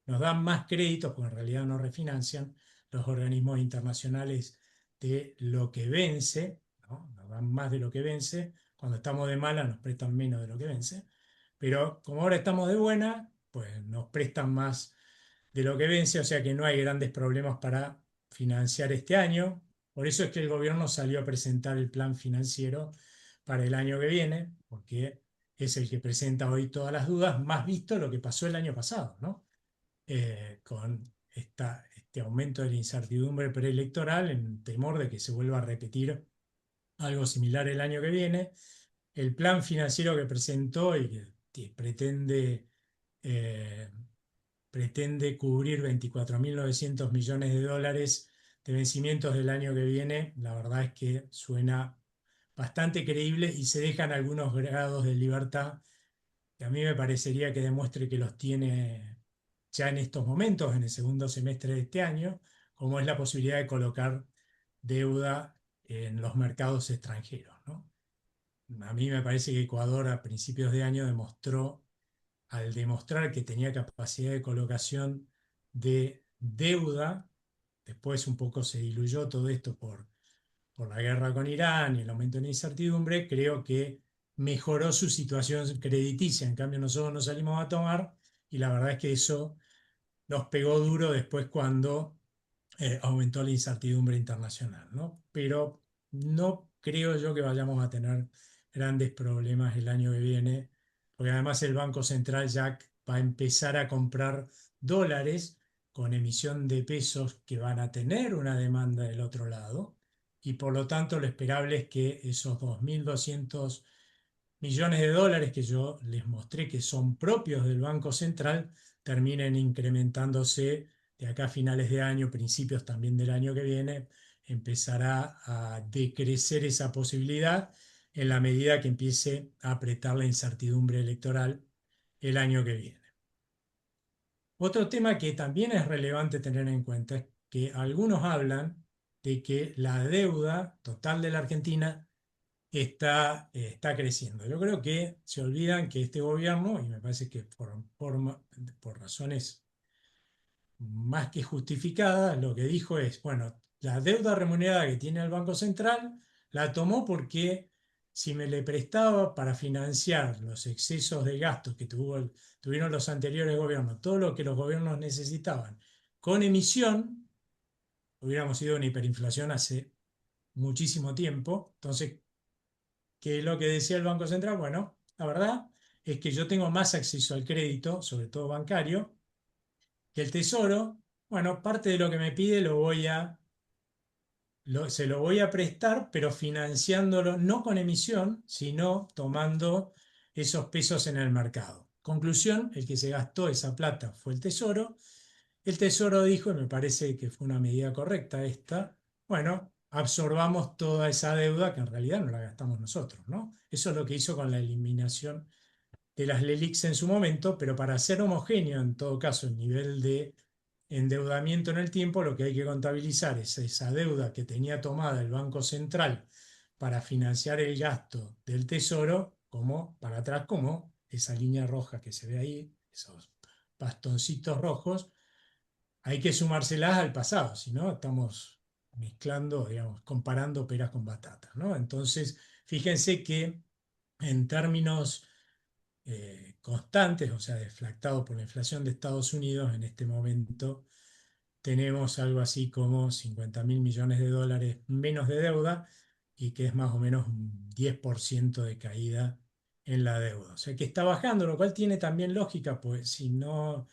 nos dan más créditos, porque en realidad no refinancian los organismos internacionales de lo que vence, ¿no? Nos dan más de lo que vence, cuando estamos de mala nos prestan menos de lo que vence, pero como ahora estamos de buena, pues nos prestan más de lo que vence, o sea que no hay grandes problemas para financiar este año. Por eso es que el gobierno salió a presentar el plan financiero para el año que viene, porque es el que presenta hoy todas las dudas, más visto lo que pasó el año pasado, ¿no? Con este aumento de la incertidumbre preelectoral, en temor de que se vuelva a repetir algo similar el año que viene. El plan financiero que presentó y que eh, pretende cubrir 24.900 millones de dólares de vencimientos del año que viene. La verdad es que suena bastante creíble y se dejan algunos grados de libertad que a mí me parecería que demuestre que los tiene ya en estos momentos, en el segundo semestre de este año, como es la posibilidad de colocar deuda en los mercados extranjeros, ¿no? A mí me parece que Ecuador a principios de año demostró, al demostrar que tenía capacidad de colocación de deuda, después un poco se diluyó todo esto por la guerra con Irán y el aumento de la incertidumbre, creo que mejoró su situación crediticia. En cambio, nosotros nos salimos a tomar y la verdad es que eso nos pegó duro después cuando aumentó la incertidumbre internacional, ¿no? Pero no creo yo que vayamos a tener grandes problemas el año que viene, porque además el Banco Central ya va a empezar a comprar dólares con emisión de pesos que van a tener una demanda del otro lado, y por lo tanto lo esperable es que esos 2.200 millones de dólares que yo les mostré que son propios del Banco Central terminen incrementándose de acá a finales de año, principios también del año que viene. Empezará a decrecer esa posibilidad en la medida que empiece a apretar la incertidumbre electoral el año que viene. Otro tema que también es relevante tener en cuenta es que algunos hablan de que la deuda total de la Argentina está creciendo. Yo creo que se olvidan que este gobierno, y me parece que por razones más que justificadas, lo que dijo es, bueno, la deuda remunerada que tiene el Banco Central la tomó porque si me le prestaba para financiar los excesos de gastos que tuvieron los anteriores gobiernos, todo lo que los gobiernos necesitaban, con emisión, hubiéramos ido a una hiperinflación hace muchísimo tiempo. Entonces, ¿qué es lo que decía el Banco Central? Bueno, la verdad es que yo tengo más acceso al crédito, sobre todo bancario, que el Tesoro. Bueno, parte de lo que me pide se lo voy a prestar, pero financiándolo no con emisión, sino tomando esos pesos en el mercado. Conclusión, el que se gastó esa plata fue el Tesoro. El Tesoro dijo, y me parece que fue una medida correcta esta, bueno, absorbamos toda esa deuda que en realidad no la gastamos nosotros, ¿no? Eso es lo que hizo con la eliminación de las LELIQs en su momento, pero para ser homogéneo en todo caso el nivel de endeudamiento en el tiempo, lo que hay que contabilizar es esa deuda que tenía tomada el Banco Central para financiar el gasto del Tesoro, como para atrás, como esa línea roja que se ve ahí, esos bastoncitos rojos, hay que sumárselas al pasado, si no estamos mezclando, digamos, comparando peras con batatas, ¿no? Entonces, fíjense que en términos constantes, o sea, deflactado por la inflación de Estados Unidos, en este momento tenemos algo así como 50.000 millones de dólares menos de deuda y que es más o menos un 10% de caída en la deuda. O sea que está bajando, lo cual tiene también lógica, pues si no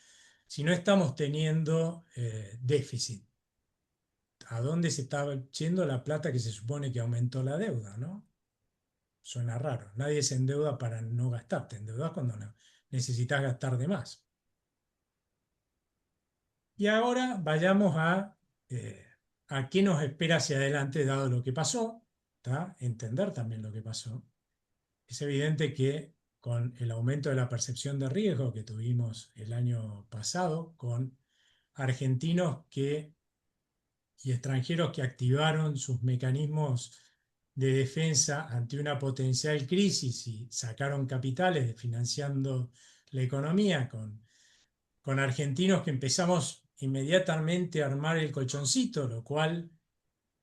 estamos teniendo déficit, ¿a dónde se está yendo la plata que se supone que aumentó la deuda, no? Suena raro. Nadie se endeuda para no gastar, te endeudas cuando necesitas gastar de más. Y ahora vayamos a qué nos espera hacia adelante dado lo que pasó, ¿tá? Entender también lo que pasó. Es evidente que con el aumento de la percepción de riesgo que tuvimos el año pasado, con argentinos y extranjeros que activaron sus mecanismos de defensa ante una potencial crisis y sacaron capitales financiando la economía, con argentinos que empezamos inmediatamente a armar el colchoncito, lo cual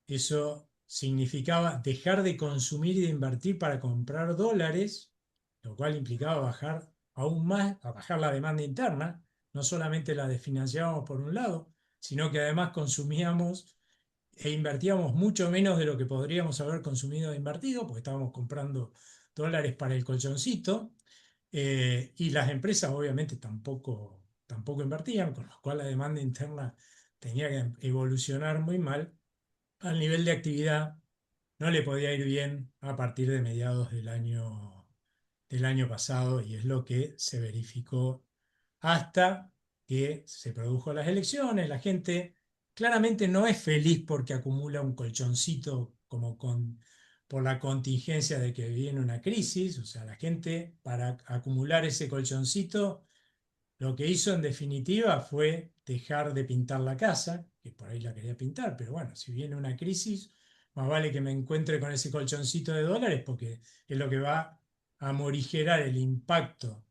eso significaba dejar de consumir y de invertir para comprar dólares, lo cual implicaba bajar aún más, a bajar la demanda interna, no solamente la desfinanciábamos por un lado, sino que además consumíamos e invertíamos mucho menos de lo que podríamos haber consumido e invertido, porque estábamos comprando dólares para el colchoncito, y las empresas obviamente tampoco invertían, con lo cual la demanda interna tenía que evolucionar muy mal. Al nivel de actividad no le podía ir bien a partir de mediados del año pasado, y es lo que se verificó hasta que se produjo las elecciones. La gente claramente no es feliz porque acumula un colchoncito por la contingencia de que viene una crisis. O sea, la gente para acumular ese colchoncito lo que hizo en definitiva fue dejar de pintar la casa, que por ahí la quería pintar, pero bueno, si viene una crisis, más vale que me encuentre con ese colchoncito de dólares porque es lo que va a morigerar el impacto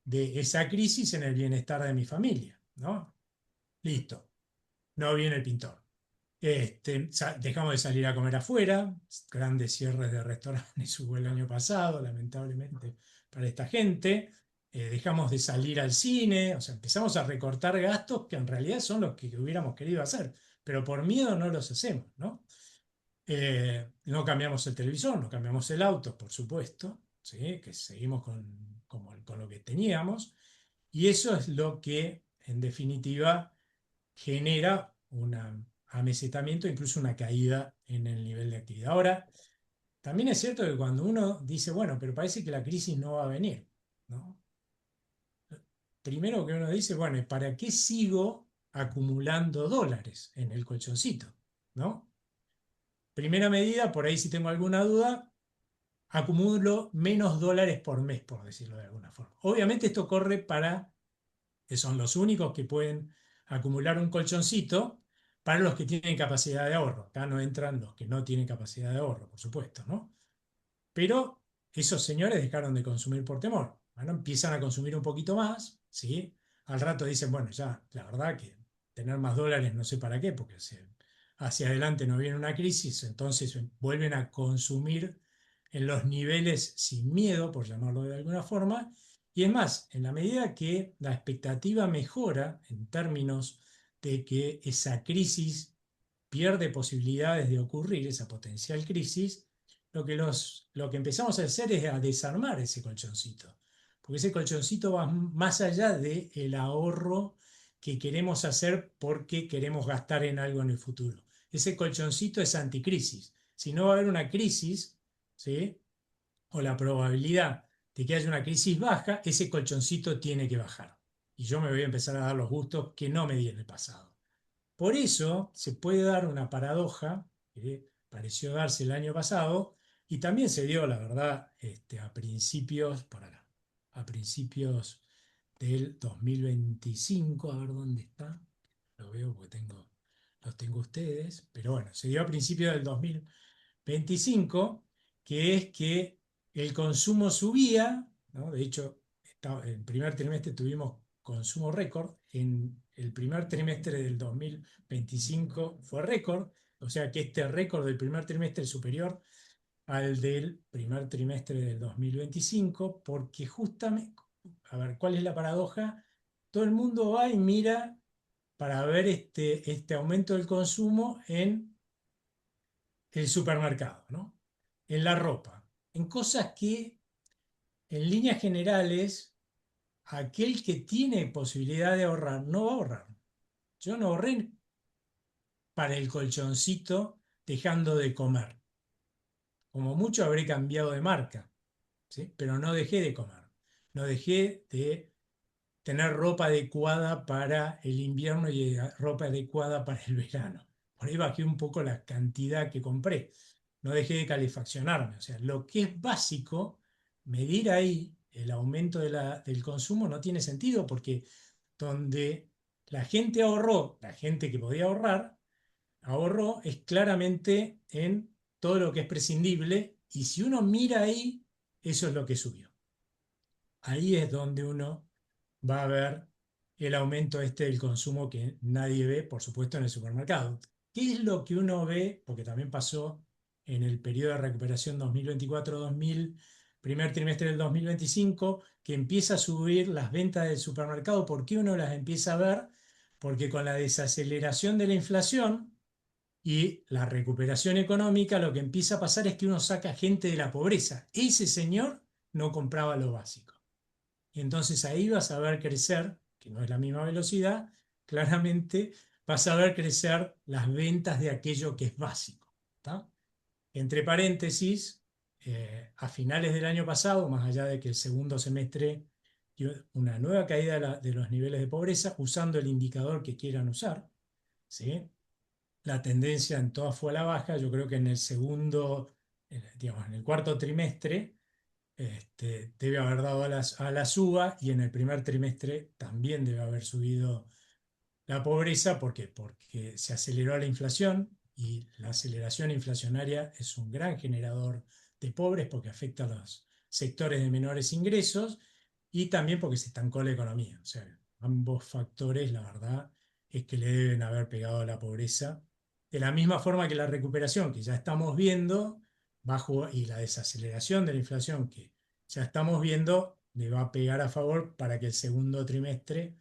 de esa crisis en el bienestar de mi familia, ¿no? Listo, no viene el pintor. Dejamos de salir a comer afuera, grandes cierres de restaurantes hubo el año pasado, lamentablemente para esta gente. Dejamos de salir al cine, o sea, empezamos a recortar gastos que en realidad son los que hubiéramos querido hacer, pero por miedo no los hacemos, ¿no? No cambiamos el televisor, no cambiamos el auto, por supuesto, ¿sí? Que seguimos con lo que teníamos, y eso es lo que, en definitiva, genera un amesetamiento, incluso una caída en el nivel de actividad. Ahora, también es cierto que cuando uno dice, bueno, pero parece que la crisis no va a venir, ¿no? Primero que uno dice, bueno, ¿y para qué sigo acumulando dólares en el colchoncito? ¿No? Primera medida, por ahí si tengo alguna duda, acumulo menos dólares por mes, por decirlo de alguna forma. Obviamente esto corre que son los únicos que pueden acumular un colchoncito, para los que tienen capacidad de ahorro. Acá no entran los que no tienen capacidad de ahorro, por supuesto, ¿no? Pero esos señores dejaron de consumir por temor. Bueno, empiezan a consumir un poquito más, ¿sí? Al rato dicen, bueno, ya, la verdad que tener más dólares no sé para qué, porque hacia adelante no viene una crisis, entonces vuelven a consumir en los niveles sin miedo, por llamarlo de alguna forma. Y es más, en la medida que la expectativa mejora en términos de que esa crisis pierde posibilidades de ocurrir, esa potencial crisis, lo que empezamos a hacer es a desarmar ese colchoncito, porque ese colchoncito va más allá del ahorro que queremos hacer porque queremos gastar en algo en el futuro. Ese colchoncito es anticrisis. Si no va a haber una crisis, ¿sí? O la probabilidad de que haya una crisis baja, ese colchoncito tiene que bajar. Y yo me voy a empezar a dar los gustos que no me di en el pasado. Por eso se puede dar una paradoja que pareció darse el año pasado y también se dio, la verdad, a principios, por acá, a principios del 2025, a ver dónde está, lo veo porque los tengo ustedes, pero bueno, se dio a principios del 2025, que es que el consumo subía, ¿no? De hecho, en el primer trimestre tuvimos consumo récord, en el primer trimestre del 2025 fue récord, o sea que este récord del primer trimestre es superior al del primer trimestre del 2025, porque justamente, a ver, ¿cuál es la paradoja? Todo el mundo va y mira para ver este aumento del consumo en el supermercado, ¿no? En la ropa, en cosas que en líneas generales aquel que tiene posibilidad de ahorrar no va a ahorrar. Yo no ahorré para el colchoncito dejando de comer. Como mucho habré cambiado de marca, ¿sí? Pero no dejé de comer. No dejé de tener ropa adecuada para el invierno y ropa adecuada para el verano. Por ahí bajé un poco la cantidad que compré. No dejé de calefaccionarme. O sea, lo que es básico, medir ahí el aumento del consumo no tiene sentido porque donde la gente ahorró, la gente que podía ahorrar, ahorró es claramente en todo lo que es prescindible y si uno mira ahí, eso es lo que subió. Ahí es donde uno va a ver el aumento del consumo que nadie ve, por supuesto, en el supermercado. ¿Qué es lo que uno ve? Porque también pasó en el periodo de recuperación 2024-2000, primer trimestre del 2025, que empieza a subir las ventas del supermercado. ¿Por qué uno las empieza a ver? Porque con la desaceleración de la inflación y la recuperación económica, lo que empieza a pasar es que uno saca gente de la pobreza. Ese señor no compraba lo básico. Y entonces ahí vas a ver crecer, que no es la misma velocidad, claramente vas a ver crecer las ventas de aquello que es básico. ¿Tá? Entre paréntesis, a finales del año pasado, más allá de que el segundo semestre dio una nueva caída de los niveles de pobreza, usando el indicador que quieran usar, ¿sí? La tendencia en todas fue a la baja. Yo creo que en el segundo, digamos, en el cuarto trimestre, debe haber dado a la suba y en el primer trimestre también debe haber subido la pobreza. ¿Por qué? Porque se aceleró la inflación y la aceleración inflacionaria es un gran generador de pobres porque afecta a los sectores de menores ingresos y también porque se estancó la economía. O sea, ambos factores, la verdad, es que le deben haber pegado a la pobreza. De la misma forma que la recuperación que ya estamos viendo bajo y la desaceleración de la inflación que ya estamos viendo le va a pegar a favor para que el segundo trimestre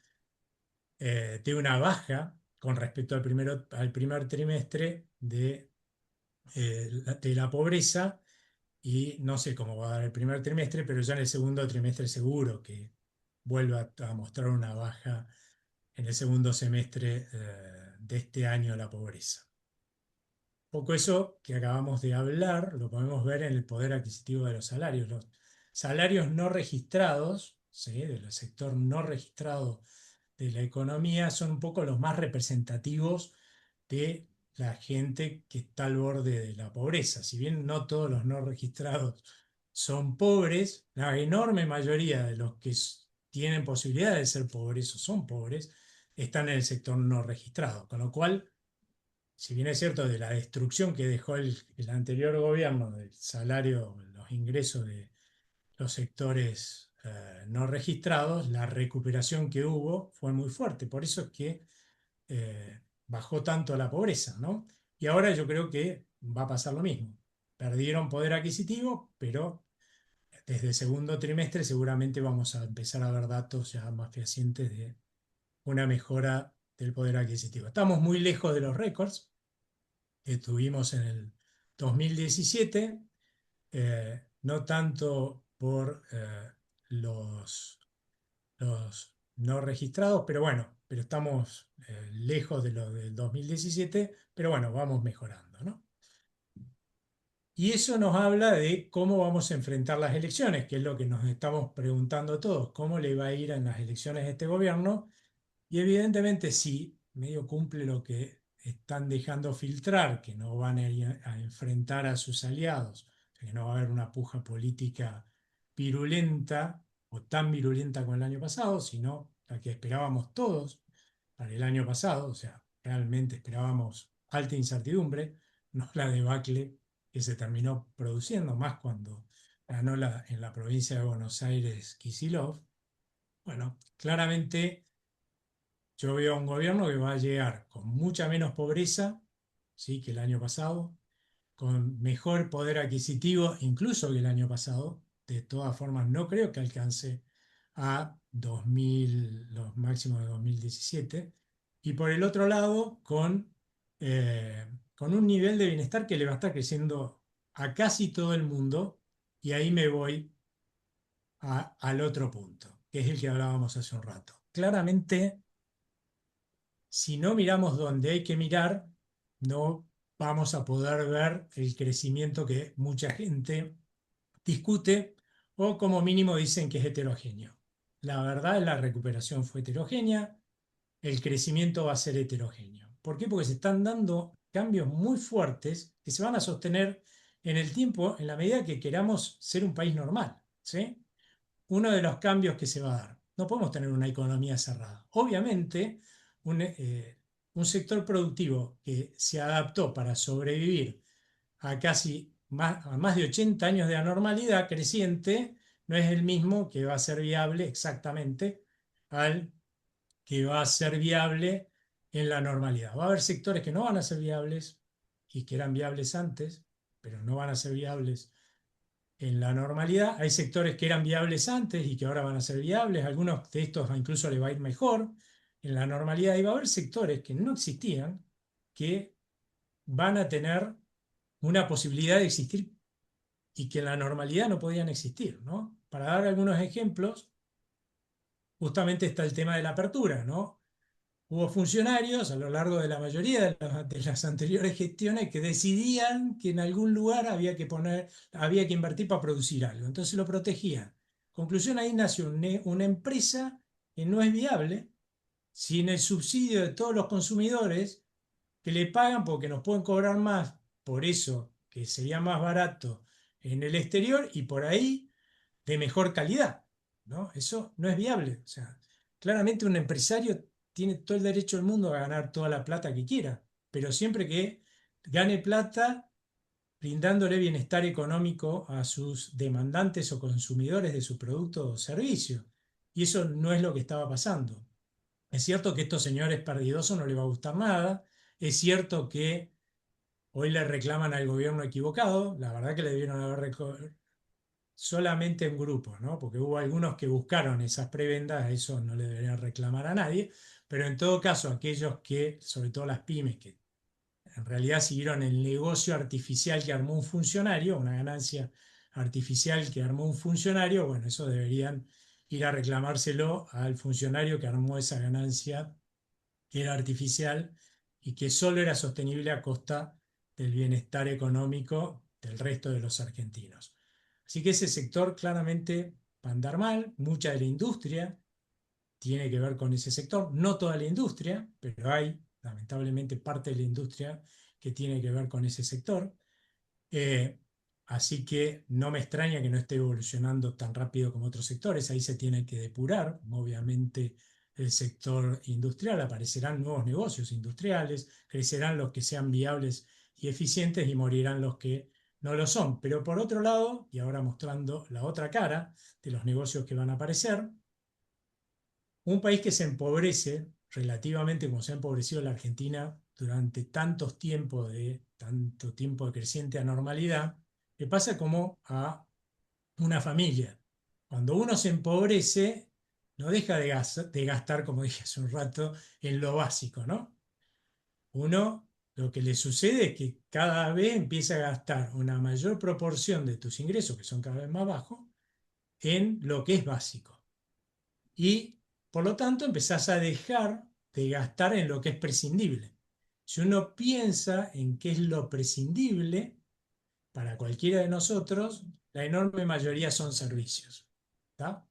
de una baja con respecto al primer trimestre de la pobreza y no sé cómo va a dar el primer trimestre, pero ya en el segundo trimestre seguro que vuelva a mostrar una baja en el segundo semestre de este año la pobreza. Poco eso que acabamos de hablar lo podemos ver en el poder adquisitivo de los salarios. Los salarios no registrados, ¿sí? Del sector no registrado de la economía son un poco los más representativos de la gente que está al borde de la pobreza. Si bien no todos los no registrados son pobres, la enorme mayoría de los que tienen posibilidad de ser pobres o son pobres están en el sector no registrado, con lo cual si bien es cierto de la destrucción que dejó el anterior gobierno del salario, los ingresos de los sectores no registrados, la recuperación que hubo fue muy fuerte. Por eso es que bajó tanto la pobreza, ¿no? Y ahora yo creo que va a pasar lo mismo. Perdieron poder adquisitivo, pero desde el segundo trimestre seguramente vamos a empezar a ver datos ya más fehacientes de una mejora del poder adquisitivo. Estamos muy lejos de los récords que tuvimos en el 2017, no tanto por los no registrados, pero bueno, pero estamos lejos de lo del 2017, pero bueno, vamos mejorando, ¿no? Y eso nos habla de cómo vamos a enfrentar las elecciones, que es lo que nos estamos preguntando todos, cómo le va a ir en las elecciones a este gobierno. Y evidentemente si medio cumple lo que están dejando filtrar, que no van a ir a enfrentar a sus aliados, que no va a haber una puja política virulenta o tan virulenta como el año pasado, sino la que esperábamos todos para el año pasado, o sea, realmente esperábamos alta incertidumbre, no la debacle que se terminó produciendo, más cuando ganó en la provincia de Buenos Aires Kicillof. Bueno, claramente yo veo un gobierno que va a llegar con mucha menos pobreza, ¿sí?, que el año pasado, con mejor poder adquisitivo incluso que el año pasado. De todas formas, no creo que alcance a 2000, los máximos de 2017. Y por el otro lado, con un nivel de bienestar que le va a estar creciendo a casi todo el mundo. Y ahí me voy al otro punto, que es el que hablábamos hace un rato. Claramente, si no miramos donde hay que mirar, no vamos a poder ver el crecimiento que mucha gente discute o como mínimo dicen que es heterogéneo. La verdad, la recuperación fue heterogénea, el crecimiento va a ser heterogéneo. ¿Por qué? Porque se están dando cambios muy fuertes que se van a sostener en el tiempo en la medida que queramos ser un país normal, ¿sí? Uno de los cambios que se va a dar. No podemos tener una economía cerrada. Obviamente, un sector productivo que se adaptó para sobrevivir a más de 80 años de anormalidad creciente no es el mismo que va a ser viable exactamente al que va a ser viable en la normalidad. Va a haber sectores que no van a ser viables y que eran viables antes, pero no van a ser viables en la normalidad. Hay sectores que eran viables antes y que ahora van a ser viables. Algunos de estos incluso les va a ir mejor en la normalidad. Y va a haber sectores que no existían que van a tener una posibilidad de existir y que en la normalidad no podían existir, ¿no? Para dar algunos ejemplos, justamente está el tema de la apertura, ¿no? Hubo funcionarios a lo largo de la mayoría de las anteriores gestiones que decidían que en algún lugar había que invertir para producir algo. Entonces lo protegían. Conclusión, ahí nació una empresa que no es viable sin el subsidio de todos los consumidores que le pagan porque nos pueden cobrar más, por eso que sería más barato en el exterior y por ahí de mejor calidad, ¿no? Eso no es viable. O sea, claramente un empresario tiene todo el derecho del mundo a ganar toda la plata que quiera, pero siempre que gane plata brindándole bienestar económico a sus demandantes o consumidores de su producto o servicio. Y eso no es lo que estaba pasando. Es cierto que a estos señores perdidosos no les va a gustar nada. Es cierto que hoy le reclaman al gobierno equivocado. La verdad que le debieron haber solamente en grupos, ¿no? Porque hubo algunos que buscaron esas prebendas, eso no le deberían reclamar a nadie, pero en todo caso aquellos que, sobre todo las pymes, que en realidad siguieron el negocio artificial que armó un funcionario, una ganancia artificial que armó un funcionario, bueno, eso deberían ir a reclamárselo al funcionario que armó esa ganancia que era artificial y que solo era sostenible a costa del bienestar económico del resto de los argentinos. Así que ese sector claramente va a andar mal, mucha de la industria tiene que ver con ese sector, no toda la industria, pero hay lamentablemente parte de la industria que tiene que ver con ese sector. Eh, Así que no me extraña que no esté evolucionando tan rápido como otros sectores, ahí se tiene que depurar, obviamente el sector industrial, aparecerán nuevos negocios industriales, crecerán los que sean viables y eficientes y morirán los que no lo son. Pero por otro lado, y ahora mostrando la otra cara de los negocios que van a aparecer, un país que se empobrece relativamente como se ha empobrecido la Argentina durante tanto tiempo de creciente anormalidad, le pasa como a una familia. Cuando uno se empobrece, no deja de gastar, como dije hace un rato, en lo básico, ¿no? Uno, lo que le sucede es que cada vez empieza a gastar una mayor proporción de tus ingresos, que son cada vez más bajos, en lo que es básico. Y por lo tanto empezás a dejar de gastar en lo que es prescindible. Si uno piensa en qué es lo prescindible, para cualquiera de nosotros, la enorme mayoría son servicios. ¿Tá?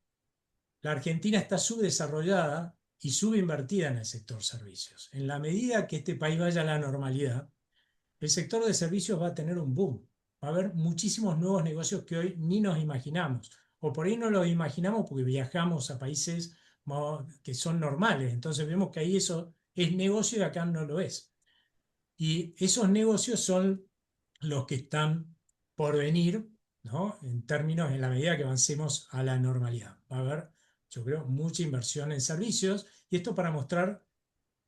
La Argentina está subdesarrollada y subinvertida en el sector servicios. En la medida que este país vaya a la normalidad, el sector de servicios va a tener un boom. Va a haber muchísimos nuevos negocios que hoy ni nos imaginamos. O por ahí no los imaginamos porque viajamos a países que son normales. Entonces vemos que ahí eso es negocio y acá no lo es. Y esos negocios son los que están por venir, ¿no? En términos, en la medida que avancemos a la normalidad. Va a haber, yo creo, mucha inversión en servicios. Y esto para mostrar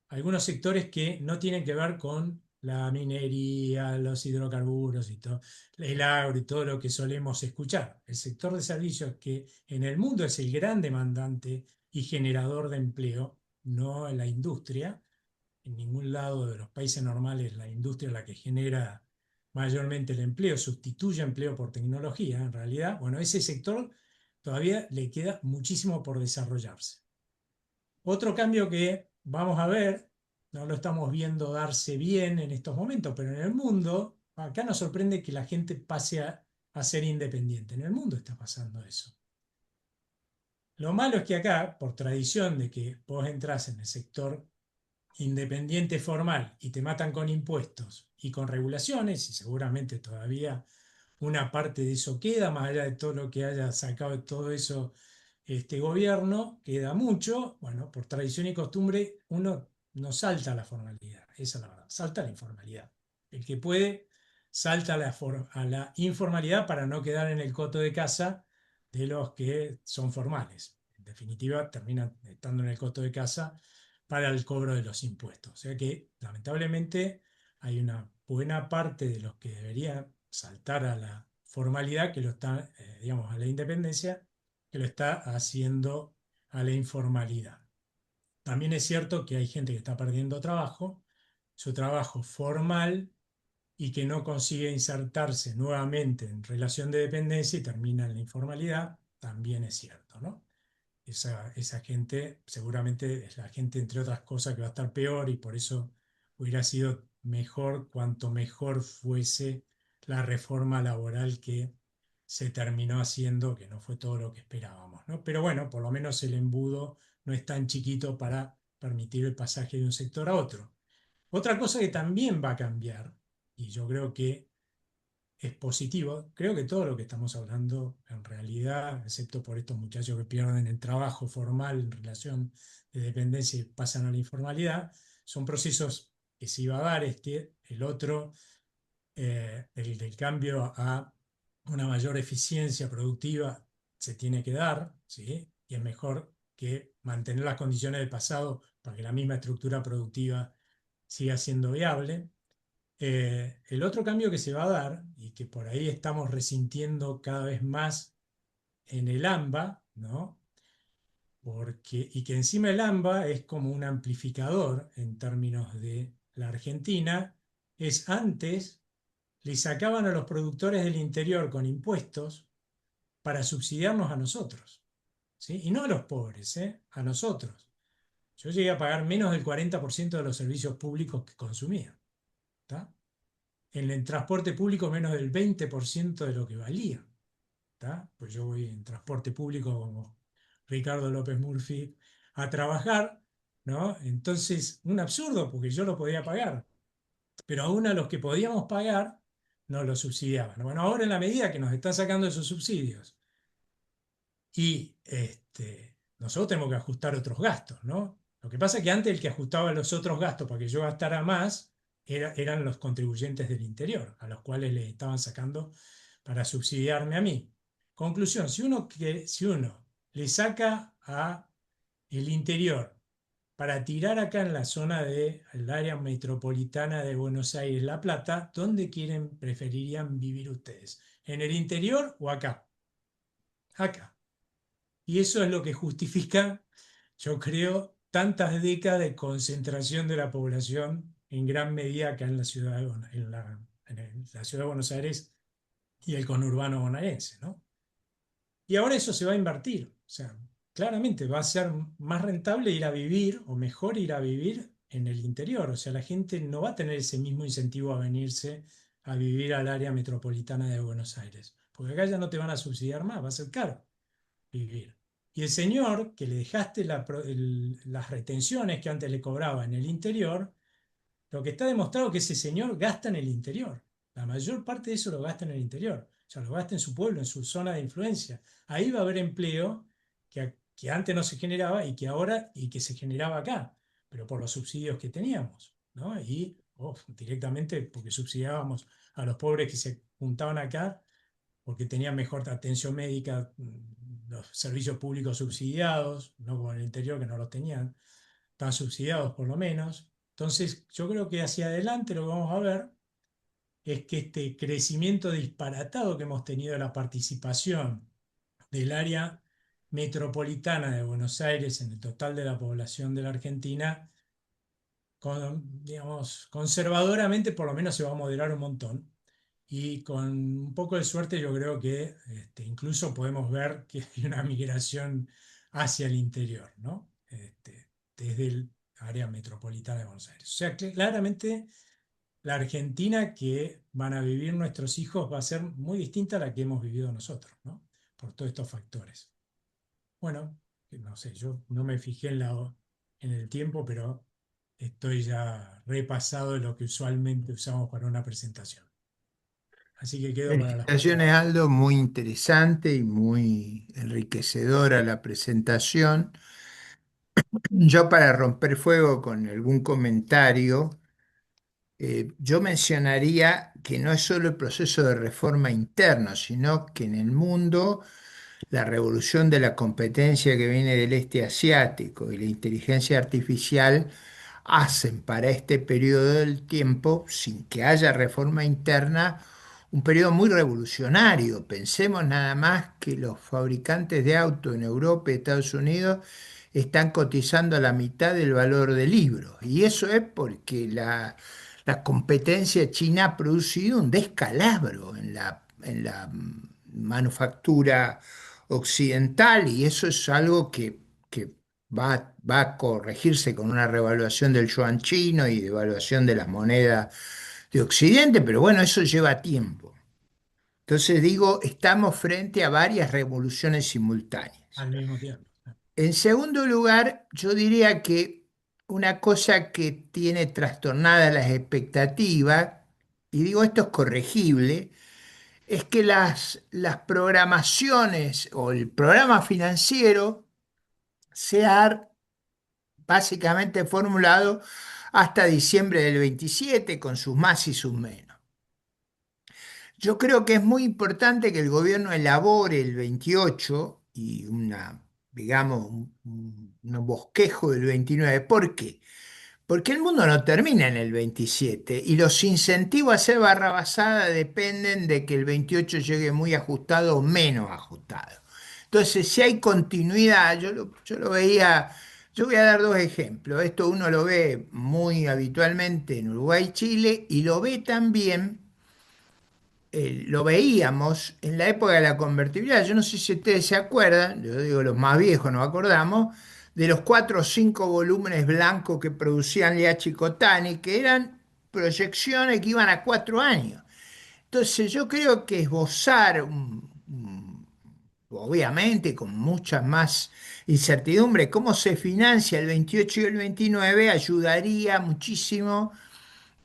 algunos sectores que no tienen que ver con la minería, los hidrocarburos y todo, el agro y todo lo que solemos escuchar. El sector de servicios que en el mundo es el gran demandante y generador de empleo, no la industria. En ningún lado de los países normales la industria es la que genera mayormente el empleo, sustituye empleo por tecnología, en realidad. Bueno, ese sector todavía le queda muchísimo por desarrollarse. Otro cambio que vamos a ver, no lo estamos viendo darse bien en estos momentos, pero en el mundo, acá nos sorprende que la gente pase a ser independiente. En el mundo está pasando eso. Lo malo es que acá, por tradición de que vos entras en el sector independiente formal y te matan con impuestos y con regulaciones, y seguramente todavía una parte de eso queda, más allá de todo lo que haya sacado de todo eso este gobierno, queda mucho. Bueno, por tradición y costumbre, uno no salta a la formalidad, esa es la verdad, salta a la informalidad. El que puede, salta a a la informalidad para no quedar en el coto de casa de los que son formales. En definitiva, terminan estando en el coto de casa para el cobro de los impuestos. O sea que, lamentablemente, hay una buena parte de los que deberían saltar a la formalidad, que lo está, digamos, a la independencia, que lo está haciendo a la informalidad. También es cierto que hay gente que está perdiendo trabajo, su trabajo formal, y que no consigue insertarse nuevamente en relación de dependencia y termina en la informalidad, también es cierto, ¿no? Esa gente seguramente es la gente, entre otras cosas, que va a estar peor y por eso hubiera sido mejor cuanto mejor fuese la reforma laboral que se terminó haciendo, que no fue todo lo que esperábamos, ¿no? Pero bueno, por lo menos el embudo no es tan chiquito para permitir el pasaje de un sector a otro. Otra cosa que también va a cambiar, y yo creo que es positivo. Creo que todo lo que estamos hablando, en realidad, excepto por estos muchachos que pierden el trabajo formal en relación de dependencia y pasan a la informalidad, son procesos que se iba a dar el otro, del cambio a una mayor eficiencia productiva, se tiene que dar, ¿sí? Y es mejor que mantener las condiciones del pasado para que la misma estructura productiva siga siendo viable. El otro cambio que se va a dar y que por ahí estamos resintiendo cada vez más en el AMBA, ¿no? Y que encima el AMBA es como un amplificador en términos de la Argentina, es antes le sacaban a los productores del interior con impuestos para subsidiarnos a nosotros, ¿sí? Y no a los pobres, ¿eh? A nosotros. Yo llegué a pagar menos del 40% de los servicios públicos que consumía, ¿tá? En el transporte público menos del 20% de lo que valía. ¿Tá? Pues yo voy en transporte público como Ricardo López Murphy a trabajar, ¿no? Entonces, un absurdo porque yo lo podía pagar, pero aún a los que podíamos pagar no lo subsidiaban. Bueno, ahora en la medida que nos están sacando esos subsidios y nosotros tenemos que ajustar otros gastos, ¿no? Lo que pasa es que antes el que ajustaba los otros gastos para que yo gastara más eran los contribuyentes del interior, a los cuales le estaban sacando para subsidiarme a mí. Conclusión, si uno le saca a el interior para tirar acá en la zona del área metropolitana de Buenos Aires, La Plata, ¿dónde preferirían vivir ustedes? ¿En el interior o acá? Acá. Y eso es lo que justifica, yo creo, tantas décadas de concentración de la población en gran medida acá en la ciudad en la ciudad de Buenos Aires y el conurbano bonaerense, ¿no? Y ahora eso se va a invertir. O sea, claramente va a ser más rentable ir a vivir o mejor ir a vivir en el interior. O sea, la gente no va a tener ese mismo incentivo a venirse a vivir al área metropolitana de Buenos Aires. Porque acá ya no te van a subsidiar más, va a ser caro vivir. Y el señor que le dejaste las retenciones que antes le cobraba en el interior, lo que está demostrado es que ese señor gasta en el interior. La mayor parte de eso lo gasta en el interior. O sea, lo gasta en su pueblo, en su zona de influencia. Ahí va a haber empleo que antes no se generaba y que ahora y que se generaba acá, pero por los subsidios que teníamos, ¿no? Y directamente porque subsidiábamos a los pobres que se juntaban acá porque tenían mejor atención médica, los servicios públicos subsidiados, no como en el interior que no los tenían, están subsidiados por lo menos. Entonces, yo creo que hacia adelante lo que vamos a ver es que este crecimiento disparatado que hemos tenido de la participación del área metropolitana de Buenos Aires en el total de la población de la Argentina, digamos, conservadoramente por lo menos se va a moderar un montón. Y con un poco de suerte yo creo que incluso podemos ver que hay una migración hacia el interior, ¿no? Desde el área metropolitana de Buenos Aires. O sea, claramente la Argentina que van a vivir nuestros hijos va a ser muy distinta a la que hemos vivido nosotros, ¿no? Por todos estos factores. Bueno, no sé, yo no me fijé en el tiempo, pero estoy ya repasado de lo que usualmente usamos para una presentación. Así que quedo para las Felicitaciones, preguntas. Aldo, muy interesante y muy enriquecedora la presentación. Yo para romper fuego con algún comentario, yo mencionaría que no es solo el proceso de reforma interno, sino que en el mundo la revolución de la competencia que viene del este asiático y la inteligencia artificial hacen para este periodo del tiempo, sin que haya reforma interna, un periodo muy revolucionario. Pensemos nada más que los fabricantes de autos en Europa y Estados Unidos están cotizando a la mitad del valor del libro. Y eso es porque la competencia china ha producido un descalabro en la manufactura occidental y eso es algo que va a corregirse con una revaluación del yuan chino y devaluación de las monedas de Occidente, pero bueno, eso lleva tiempo. Entonces digo, estamos frente a varias revoluciones simultáneas. Al mismo tiempo. En segundo lugar, yo diría que una cosa que tiene trastornadas las expectativas, y digo esto es corregible, es que las programaciones o el programa financiero se ha básicamente formulado hasta diciembre del 27 con sus más y sus menos. Yo creo que es muy importante que el gobierno elabore el 28 y digamos, un bosquejo del 29. ¿Por qué? Porque el mundo no termina en el 27 y los incentivos a hacer barra basada dependen de que el 28 llegue muy ajustado o menos ajustado. Entonces, si hay continuidad, yo lo veía, yo voy a dar dos ejemplos. Esto uno lo ve muy habitualmente en Uruguay y Chile y lo ve también, lo veíamos en la época de la convertibilidad. Yo no sé si ustedes se acuerdan, yo digo los más viejos nos acordamos, de los 4 o 5 volúmenes blancos que producían Liachi Cotani, que eran proyecciones que iban a 4 años. Entonces yo creo que esbozar, obviamente con mucha más incertidumbre, cómo se financia el 28 y el 29 ayudaría muchísimo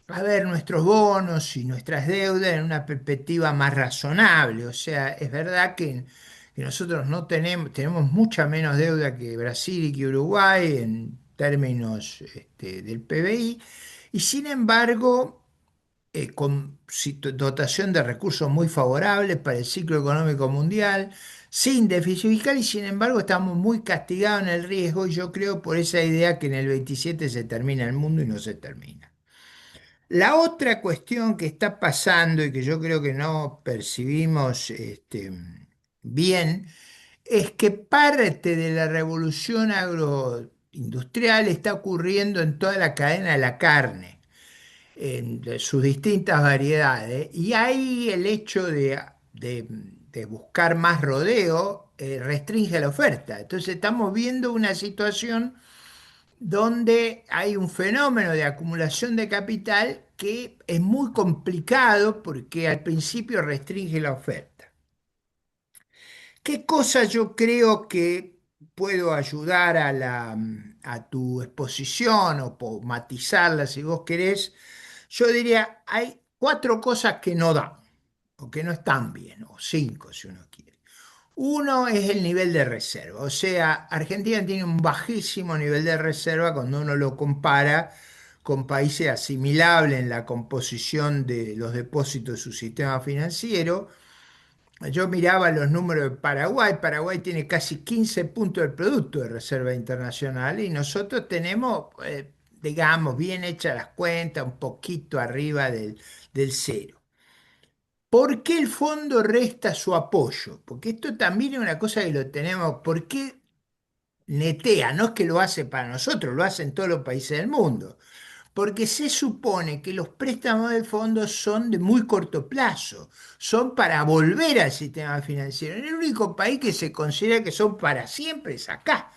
a ver nuestros bonos y nuestras deudas en una perspectiva más razonable. O sea, es verdad que nosotros no tenemos mucha menos deuda que Brasil y que Uruguay en términos del PBI, y sin embargo, con dotación de recursos muy favorables para el ciclo económico mundial, sin déficit fiscal, y sin embargo estamos muy castigados en el riesgo, y yo creo por esa idea que en el 27 se termina el mundo y no se termina. La otra cuestión que está pasando y que yo creo que no percibimos bien es que parte de la revolución agroindustrial está ocurriendo en toda la cadena de la carne, en de sus distintas variedades, y ahí el hecho de buscar más rodeo restringe la oferta. Entonces estamos viendo una situación donde hay un fenómeno de acumulación de capital que es muy complicado porque al principio restringe la oferta. ¿Qué cosa yo creo que puedo ayudar a tu exposición o matizarla si vos querés? Yo diría, hay cuatro cosas que no dan o que no están bien, o cinco si uno quiere. Uno es el nivel de reserva, o sea, Argentina tiene un bajísimo nivel de reserva cuando uno lo compara con países asimilables en la composición de los depósitos de su sistema financiero. Yo miraba los números de Paraguay. Paraguay tiene casi 15 puntos del Producto de Reserva Internacional y nosotros tenemos, digamos, bien hechas las cuentas, un poquito arriba del cero. ¿Por qué el fondo resta su apoyo? Porque esto también es una cosa que lo tenemos. ¿Por qué netea? No es que lo hace para nosotros, lo hacen todos los países del mundo. Porque se supone que los préstamos del fondo son de muy corto plazo, son para volver al sistema financiero. El único país que se considera que son para siempre es acá.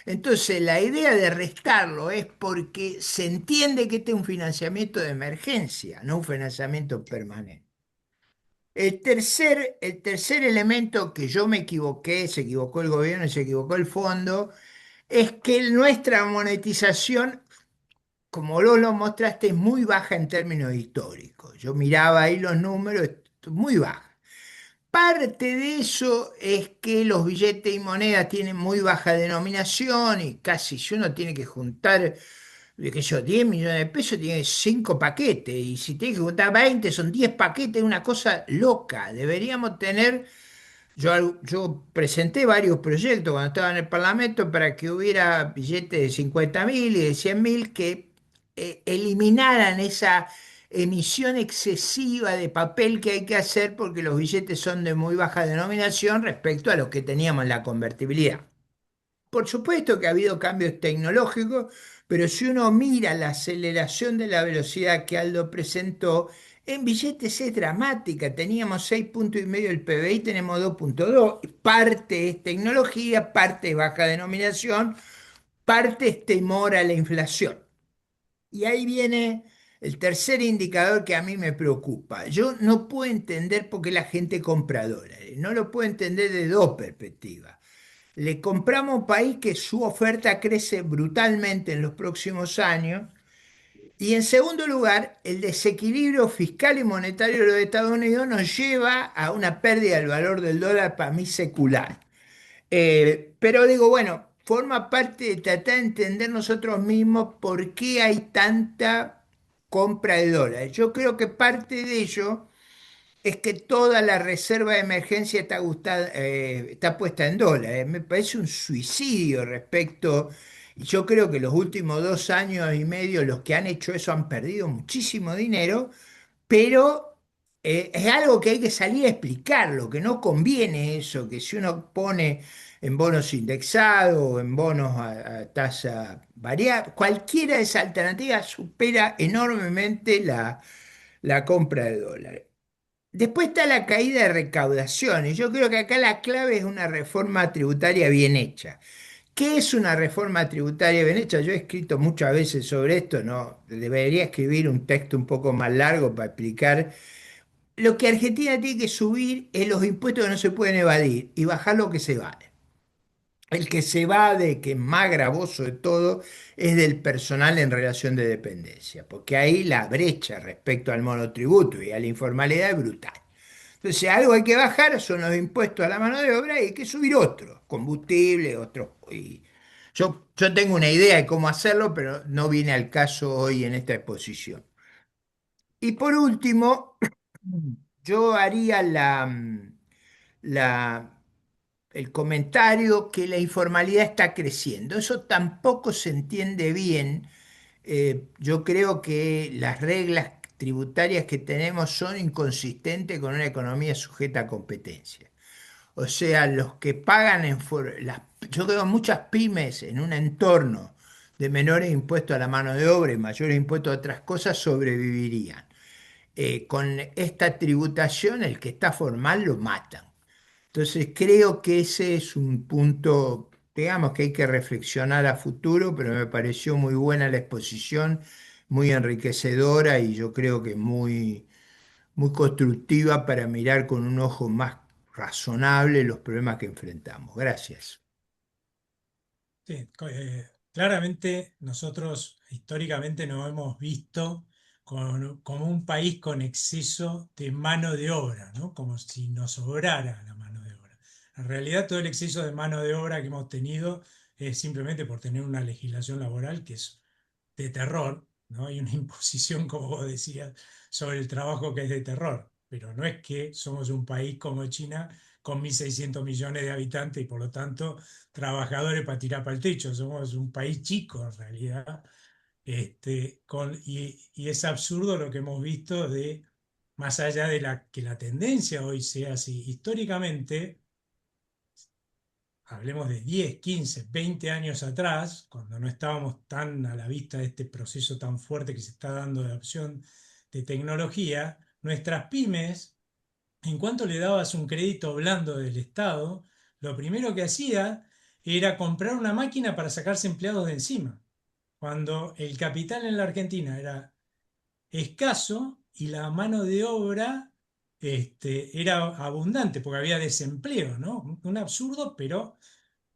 Entonces, la idea de restarlo es porque se entiende que este es un financiamiento de emergencia, no un financiamiento permanente. El tercer elemento que yo me equivoqué, se equivocó el gobierno y se equivocó el fondo, es que nuestra monetización, como vos lo mostraste, es muy baja en términos históricos. Yo miraba ahí los números, es muy baja. Parte de eso es que los billetes y monedas tienen muy baja denominación y casi si uno tiene que juntar, qué sé yo, 10 millones de pesos, tiene 5 paquetes. Y si tiene que juntar 20 son 10 paquetes, es una cosa loca. Deberíamos tener yo presenté varios proyectos cuando estaba en el Parlamento para que hubiera billetes de 50.000 y de 100.000 que eliminaran esa emisión excesiva de papel que hay que hacer porque los billetes son de muy baja denominación respecto a los que teníamos en la convertibilidad. Por supuesto que ha habido cambios tecnológicos, pero si uno mira la aceleración de la velocidad que Aldo presentó, en billetes es dramática. Teníamos 6,5 puntos del PBI, tenemos 2,2. Parte es tecnología, parte es baja denominación, parte es temor a la inflación. Y ahí viene el tercer indicador que a mí me preocupa. Yo no puedo entender por qué la gente compra dólares. No lo puedo entender de dos perspectivas. Le compramos a un país que su oferta crece brutalmente en los próximos años. Y en segundo lugar, el desequilibrio fiscal y monetario de los Estados Unidos nos lleva a una pérdida del valor del dólar para mí secular. Pero digo, bueno, forma parte de tratar de entender nosotros mismos por qué hay tanta compra de dólares. Yo creo que parte de ello es que toda la reserva de emergencia está puesta en dólares. Me parece un suicidio respecto, y yo creo que los últimos 2 años y medio los que han hecho eso han perdido muchísimo dinero, pero es algo que hay que salir a explicarlo, que no conviene eso, que si uno pone en bonos indexados o en bonos a tasa variable, cualquiera de esas alternativas supera enormemente la compra de dólares. Después está la caída de recaudaciones. Yo creo que acá la clave es una reforma tributaria bien hecha. ¿Qué es una reforma tributaria bien hecha? Yo he escrito muchas veces sobre esto, ¿no? Debería escribir un texto un poco más largo para explicar. Lo que Argentina tiene que subir es los impuestos que no se pueden evadir y bajar lo que se evade. El que se evade, que es más gravoso de todo, es del personal en relación de dependencia, porque ahí la brecha respecto al monotributo y a la informalidad es brutal. Entonces, algo hay que bajar, son los impuestos a la mano de obra y hay que subir otros, combustible, otros. Y yo tengo una idea de cómo hacerlo, pero no viene al caso hoy en esta exposición. Y por último, yo haría la, el comentario que la informalidad está creciendo. Eso tampoco se entiende bien. Yo creo que las reglas tributarias que tenemos son inconsistentes con una economía sujeta a competencia. O sea, los que pagan yo creo muchas pymes en un entorno de menores impuestos a la mano de obra y mayores impuestos a otras cosas sobrevivirían. Con esta tributación, el que está formal lo matan. Entonces creo que ese es un punto, digamos, que hay que reflexionar a futuro, pero me pareció muy buena la exposición, muy enriquecedora y yo creo que muy constructiva para mirar con un ojo más razonable los problemas que enfrentamos. Gracias. Sí, claramente nosotros históricamente nos hemos visto como un país con exceso de mano de obra, ¿no? Como si nos sobrara la mano de obra. En realidad todo el exceso de mano de obra que hemos tenido es simplemente por tener una legislación laboral que es de terror, ¿no? Hay una imposición, como vos decías, sobre el trabajo que es de terror, pero no es que somos un país como China con 1.600 millones de habitantes y por lo tanto trabajadores para tirar para el techo. Somos un país chico en realidad. Y es absurdo lo que hemos visto de, más allá de que la tendencia hoy sea así, históricamente, hablemos de 10, 15, 20 años atrás, cuando no estábamos tan a la vista de este proceso tan fuerte que se está dando de adopción de tecnología, nuestras pymes, en cuanto le dabas un crédito blando del Estado, lo primero que hacía era comprar una máquina para sacarse empleados de encima, cuando el capital en la Argentina era escaso y la mano de obra era abundante, porque había desempleo, ¿no? Un absurdo, pero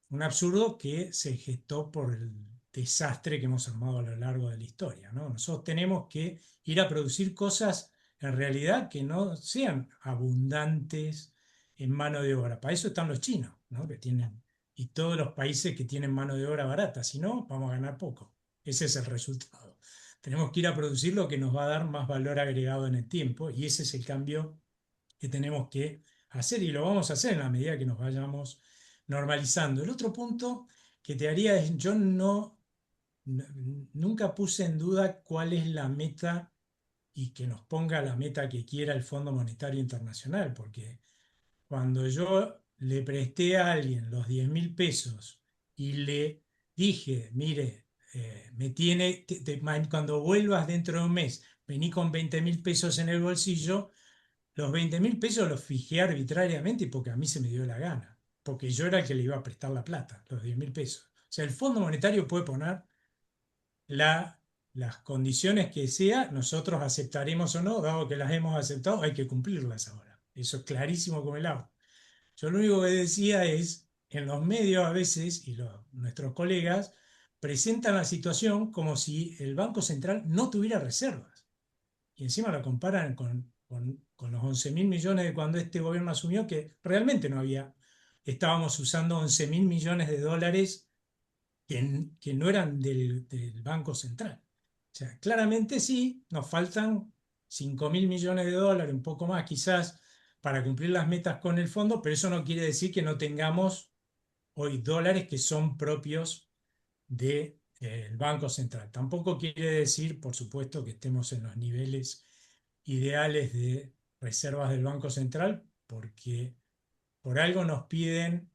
un absurdo que se gestó por el desastre que hemos armado a lo largo de la historia, ¿no? Nosotros tenemos que ir a producir cosas en realidad que no sean abundantes en mano de obra. Para eso están los chinos, ¿no? Que tienen, y todos los países que tienen mano de obra barata. Si no, vamos a ganar poco. Ese es el resultado. Tenemos que ir a producir lo que nos va a dar más valor agregado en el tiempo y ese es el cambio que tenemos que hacer y lo vamos a hacer en la medida que nos vayamos normalizando. El otro punto que te haría es, yo nunca puse en duda cuál es la meta y que nos ponga la meta que quiera el Fondo Monetario Internacional, porque cuando yo le presté a alguien los 10.000 pesos y le dije, mire, me tiene, cuando vuelvas dentro de un mes, vení con 20.000 pesos en el bolsillo, los 20.000 pesos los fijé arbitrariamente porque a mí se me dio la gana, porque yo era el que le iba a prestar la plata, los 10.000 pesos. O sea, el Fondo Monetario puede poner las condiciones que sea, nosotros aceptaremos o no, dado que las hemos aceptado, hay que cumplirlas ahora. Eso es clarísimo como el agua. Yo lo único que decía es, en los medios a veces, y nuestros colegas, presentan la situación como si el Banco Central no tuviera reservas y encima lo comparan con los 11.000 millones de cuando este gobierno asumió, que realmente no había, estábamos usando 11.000 millones de dólares que no eran del Banco Central. O sea, claramente sí, nos faltan 5.000 millones de dólares, un poco más quizás, para cumplir las metas con el fondo, pero eso no quiere decir que no tengamos hoy dólares que son propios del Banco Central. Tampoco quiere decir, por supuesto, que estemos en los niveles ideales de reservas del Banco Central, porque por algo nos piden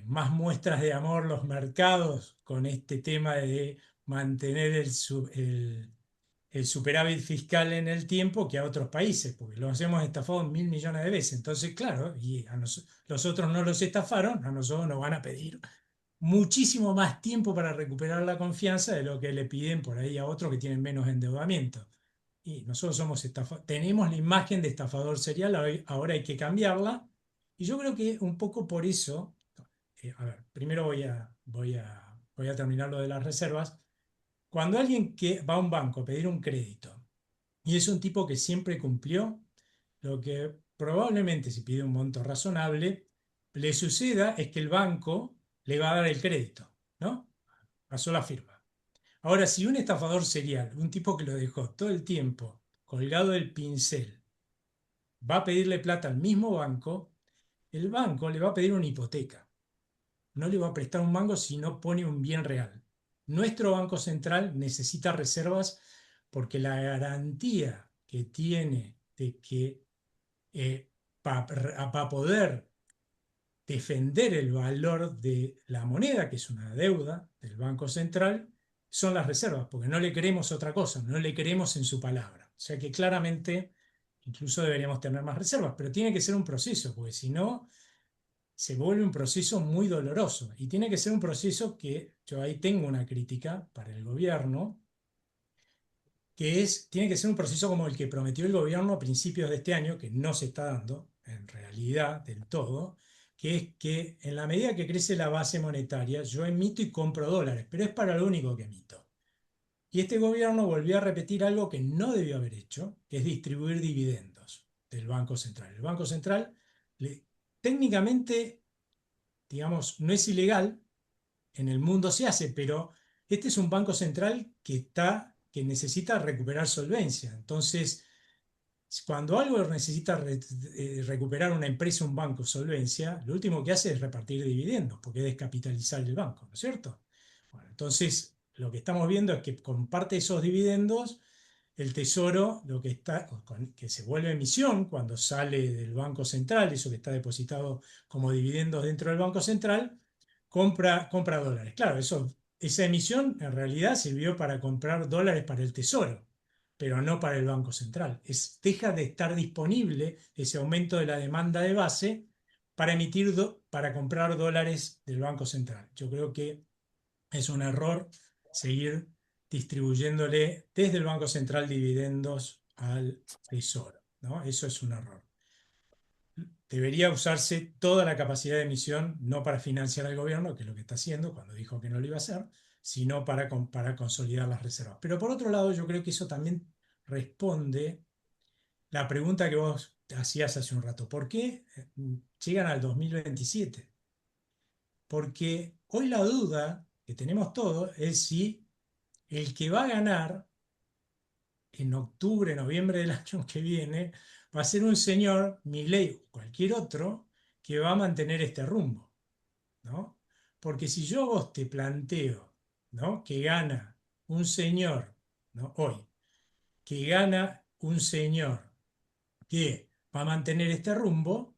más muestras de amor los mercados con este tema de mantener el superávit fiscal en el tiempo que a otros países, porque los hemos estafado 1.000 millones de veces. Entonces, claro, y los otros no los estafaron, a nosotros nos van a pedir muchísimo más tiempo para recuperar la confianza de lo que le piden por ahí a otros que tienen menos endeudamiento. Y nosotros tenemos la imagen de estafador serial, ahora hay que cambiarla. Y yo creo que un poco por eso, a ver, primero voy a terminar lo de las reservas. Cuando alguien que va a un banco a pedir un crédito y es un tipo que siempre cumplió, lo que probablemente si pide un monto razonable, le suceda es que el banco le va a dar el crédito, ¿no? A sola firma. Ahora, si un estafador serial, un tipo que lo dejó todo el tiempo colgado del pincel, va a pedirle plata al mismo banco, el banco le va a pedir una hipoteca. No le va a prestar un mango si no pone un bien real. Nuestro Banco Central necesita reservas porque la garantía que tiene de que para poder defender el valor de la moneda, que es una deuda del Banco Central, son las reservas, porque no le queremos otra cosa, no le queremos en su palabra. O sea que claramente incluso deberíamos tener más reservas, pero tiene que ser un proceso, porque si no, se vuelve un proceso muy doloroso. Y tiene que ser un proceso que yo ahí tengo una crítica para el gobierno, que es, tiene que ser un proceso como el que prometió el gobierno a principios de este año, que no se está dando en realidad del todo, que es que en la medida que crece la base monetaria, yo emito y compro dólares, pero es para lo único que emito. Y este gobierno volvió a repetir algo que no debió haber hecho, que es distribuir dividendos del Banco Central. El Banco Central, le- técnicamente, digamos, no es ilegal, en el mundo se hace, pero este es un banco central que necesita recuperar solvencia. Entonces, cuando algo necesita recuperar una empresa, un banco, solvencia, lo último que hace es repartir dividendos, porque es descapitalizar el banco, ¿no es cierto? Bueno, entonces, lo que estamos viendo es que con parte de esos dividendos, el Tesoro, lo que está, que se vuelve emisión cuando sale del Banco Central, eso que está depositado como dividendos dentro del Banco Central, compra dólares. Claro, esa emisión en realidad sirvió para comprar dólares para el Tesoro, pero no para el Banco Central. Deja de estar disponible ese aumento de la demanda de base para para comprar dólares del Banco Central. Yo creo que es un error seguir distribuyéndole desde el Banco Central dividendos al Tesoro, ¿no? Eso es un error. Debería usarse toda la capacidad de emisión, no para financiar al gobierno, que es lo que está haciendo cuando dijo que no lo iba a hacer, sino para consolidar las reservas. Pero por otro lado, yo creo que eso también responde la pregunta que vos hacías hace un rato. ¿Por qué llegan al 2027? Porque hoy la duda que tenemos todos es si el que va a ganar en octubre, noviembre del año que viene, va a ser un señor, Milei o cualquier otro, que va a mantener este rumbo, ¿no? Porque si yo a vos te planteo, ¿no? Que gana un señor, ¿no? Hoy, que gana un señor que va a mantener este rumbo,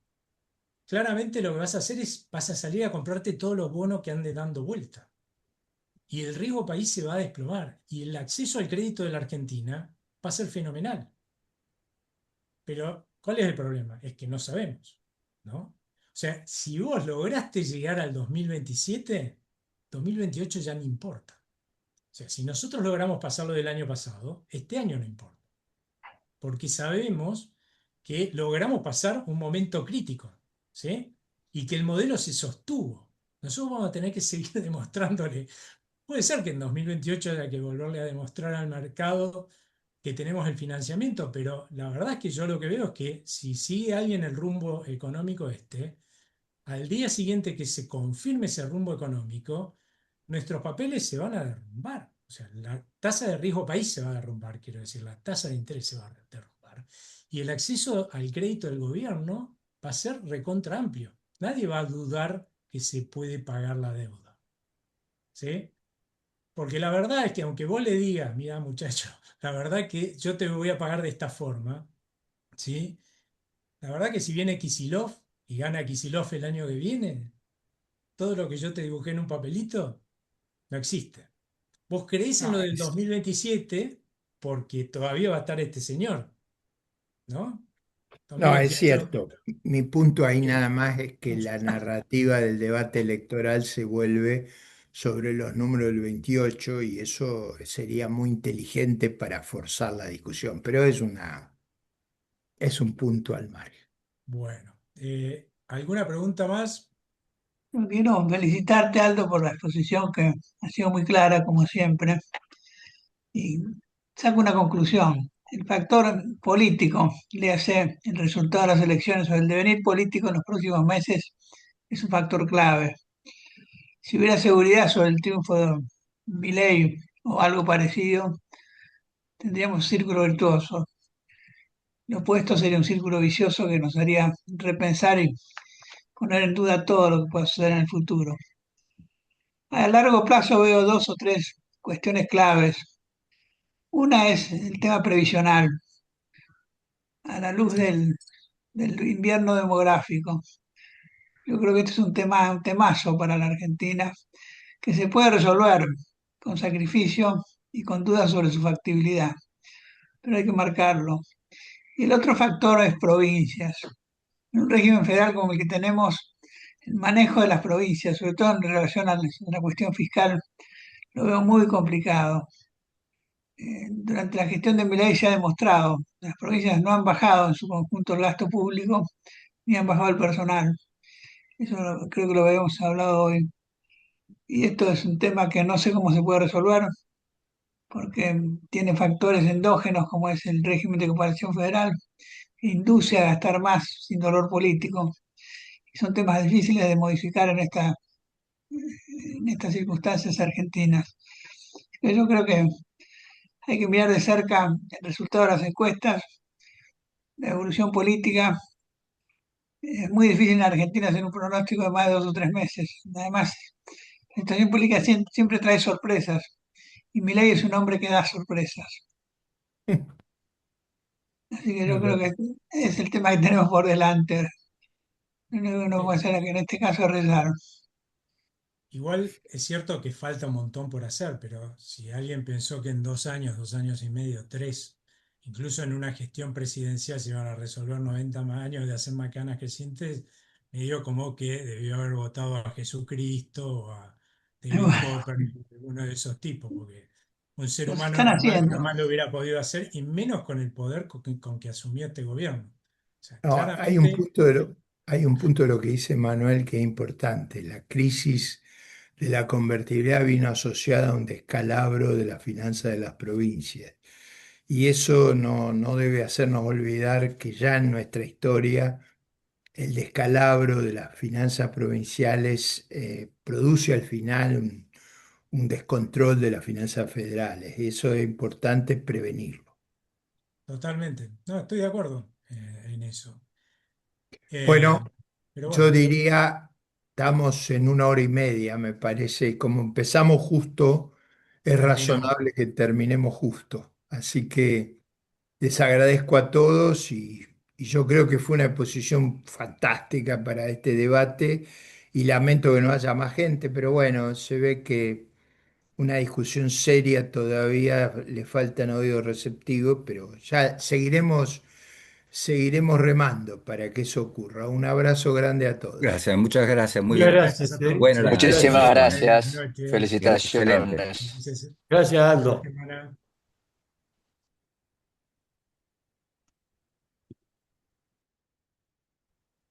claramente lo que vas a hacer es, vas a salir a comprarte todos los bonos que ande dando vuelta. Y el riesgo país se va a desplomar. Y el acceso al crédito de la Argentina va a ser fenomenal. Pero, ¿cuál es el problema? Es que no sabemos, ¿no? O sea, si vos lograste llegar al 2027, 2028 ya no importa. O sea, si nosotros logramos pasar lo del año pasado, este año no importa. Porque sabemos que logramos pasar un momento crítico, ¿sí? Y que el modelo se sostuvo. Nosotros vamos a tener que seguir demostrándole. Puede ser que en 2028 haya que volverle a demostrar al mercado que tenemos el financiamiento, pero la verdad es que yo lo que veo es que si sigue alguien el rumbo económico este, al día siguiente que se confirme ese rumbo económico, nuestros papeles se van a derrumbar. O sea, la tasa de riesgo país se va a derrumbar, quiero decir, la tasa de interés se va a derrumbar. Y el acceso al crédito del gobierno va a ser recontra amplio. Nadie va a dudar que se puede pagar la deuda. ¿Sí? Porque la verdad es que aunque vos le digas, mira muchacho, la verdad que yo te voy a pagar de esta forma, ¿sí? La verdad que si viene Kicillof y gana Kicillof el año que viene, todo lo que yo te dibujé en un papelito no existe. Vos creés en No, lo del 2027 porque todavía va a estar este señor, ¿no? no, es 2028. cierto. Mi punto ahí ¿Qué? nada más es que la narrativa del debate electoral se vuelve sobre los números del 28 y eso sería muy inteligente para forzar la discusión, pero es un punto al margen. Bueno, ¿alguna pregunta más? Quiero felicitarte, Aldo, por la exposición que ha sido muy clara, como siempre, y saco una conclusión. el factor político, le hace el resultado de las elecciones o el devenir político en los próximos meses, es un factor clave. Si hubiera seguridad sobre el triunfo de Milei o algo parecido, tendríamos un círculo virtuoso. Lo opuesto sería un círculo vicioso que nos haría repensar y poner en duda todo lo que pueda suceder en el futuro. A largo plazo veo dos o tres cuestiones claves. Una es el tema previsional, a la luz Sí, del invierno demográfico. Yo creo que este es un temazo para la Argentina, que se puede resolver con sacrificio y con dudas sobre su factibilidad, pero hay que marcarlo. Y el otro factor es provincias. En un régimen federal como el que tenemos, el manejo de las provincias, sobre todo en relación a la cuestión fiscal, lo veo muy complicado. Durante la gestión de Milei se ha demostrado, las provincias no han bajado en su conjunto el gasto público ni han bajado el personal. Eso creo que lo habíamos hablado hoy. Y esto es un tema que no sé cómo se puede resolver porque tiene factores endógenos como es el régimen de cooperación federal, que induce a gastar más sin dolor político. Y son temas difíciles de modificar en estas circunstancias argentinas. Yo creo que hay que mirar de cerca el resultado de las encuestas, la evolución política. Es muy difícil en Argentina hacer un pronóstico de más de 2 o 3 meses. Además, la situación política siempre trae sorpresas y Milei es un hombre que da sorpresas. Así que yo Es creo verdad. que es el tema que tenemos por delante. Lo único que no sí. puede hacer que en este caso es rezar. Igual es cierto que falta un montón por hacer, pero si alguien pensó que en 2 años, 2 años y medio, tres, incluso en una gestión presidencial se iban a resolver 90 más años de hacer macanas crecientes, medio como que debió haber votado a Jesucristo o a David Bueno, Copperfield, uno de esos tipos, porque un ser los humano están normal haciendo. jamás lo hubiera podido hacer, y menos con el poder con que asumió este gobierno. O sea, No, claramente, hay un punto de lo que dice Manuel que es importante. La crisis de la convertibilidad vino asociada a un descalabro de la finanza de las provincias. Y eso no debe hacernos olvidar que ya en nuestra historia el descalabro de las finanzas provinciales produce al final un descontrol de las finanzas federales. Y eso es importante prevenirlo. totalmente. No, estoy de acuerdo en eso. Bueno, Eh, pero yo bueno, diría, estamos en 1 hora y media, me parece. Como empezamos justo, es terminamos. razonable que terminemos justo. Así que les agradezco a todos y yo creo que fue una exposición fantástica para este debate y lamento que no haya más gente, pero bueno, se ve que una discusión seria todavía le faltan oídos receptivos, pero ya seguiremos remando para que eso ocurra. Un abrazo grande a todos. Gracias, muchas gracias, muy Muchas bien. Gracias gracias, a ¿eh? todos. Buena Che, la que Muchísimas Gracias. charla, tengan buenas gracias. noches. excelente. Felicitaciones. Felices Gracias, feliz Aldo. semana.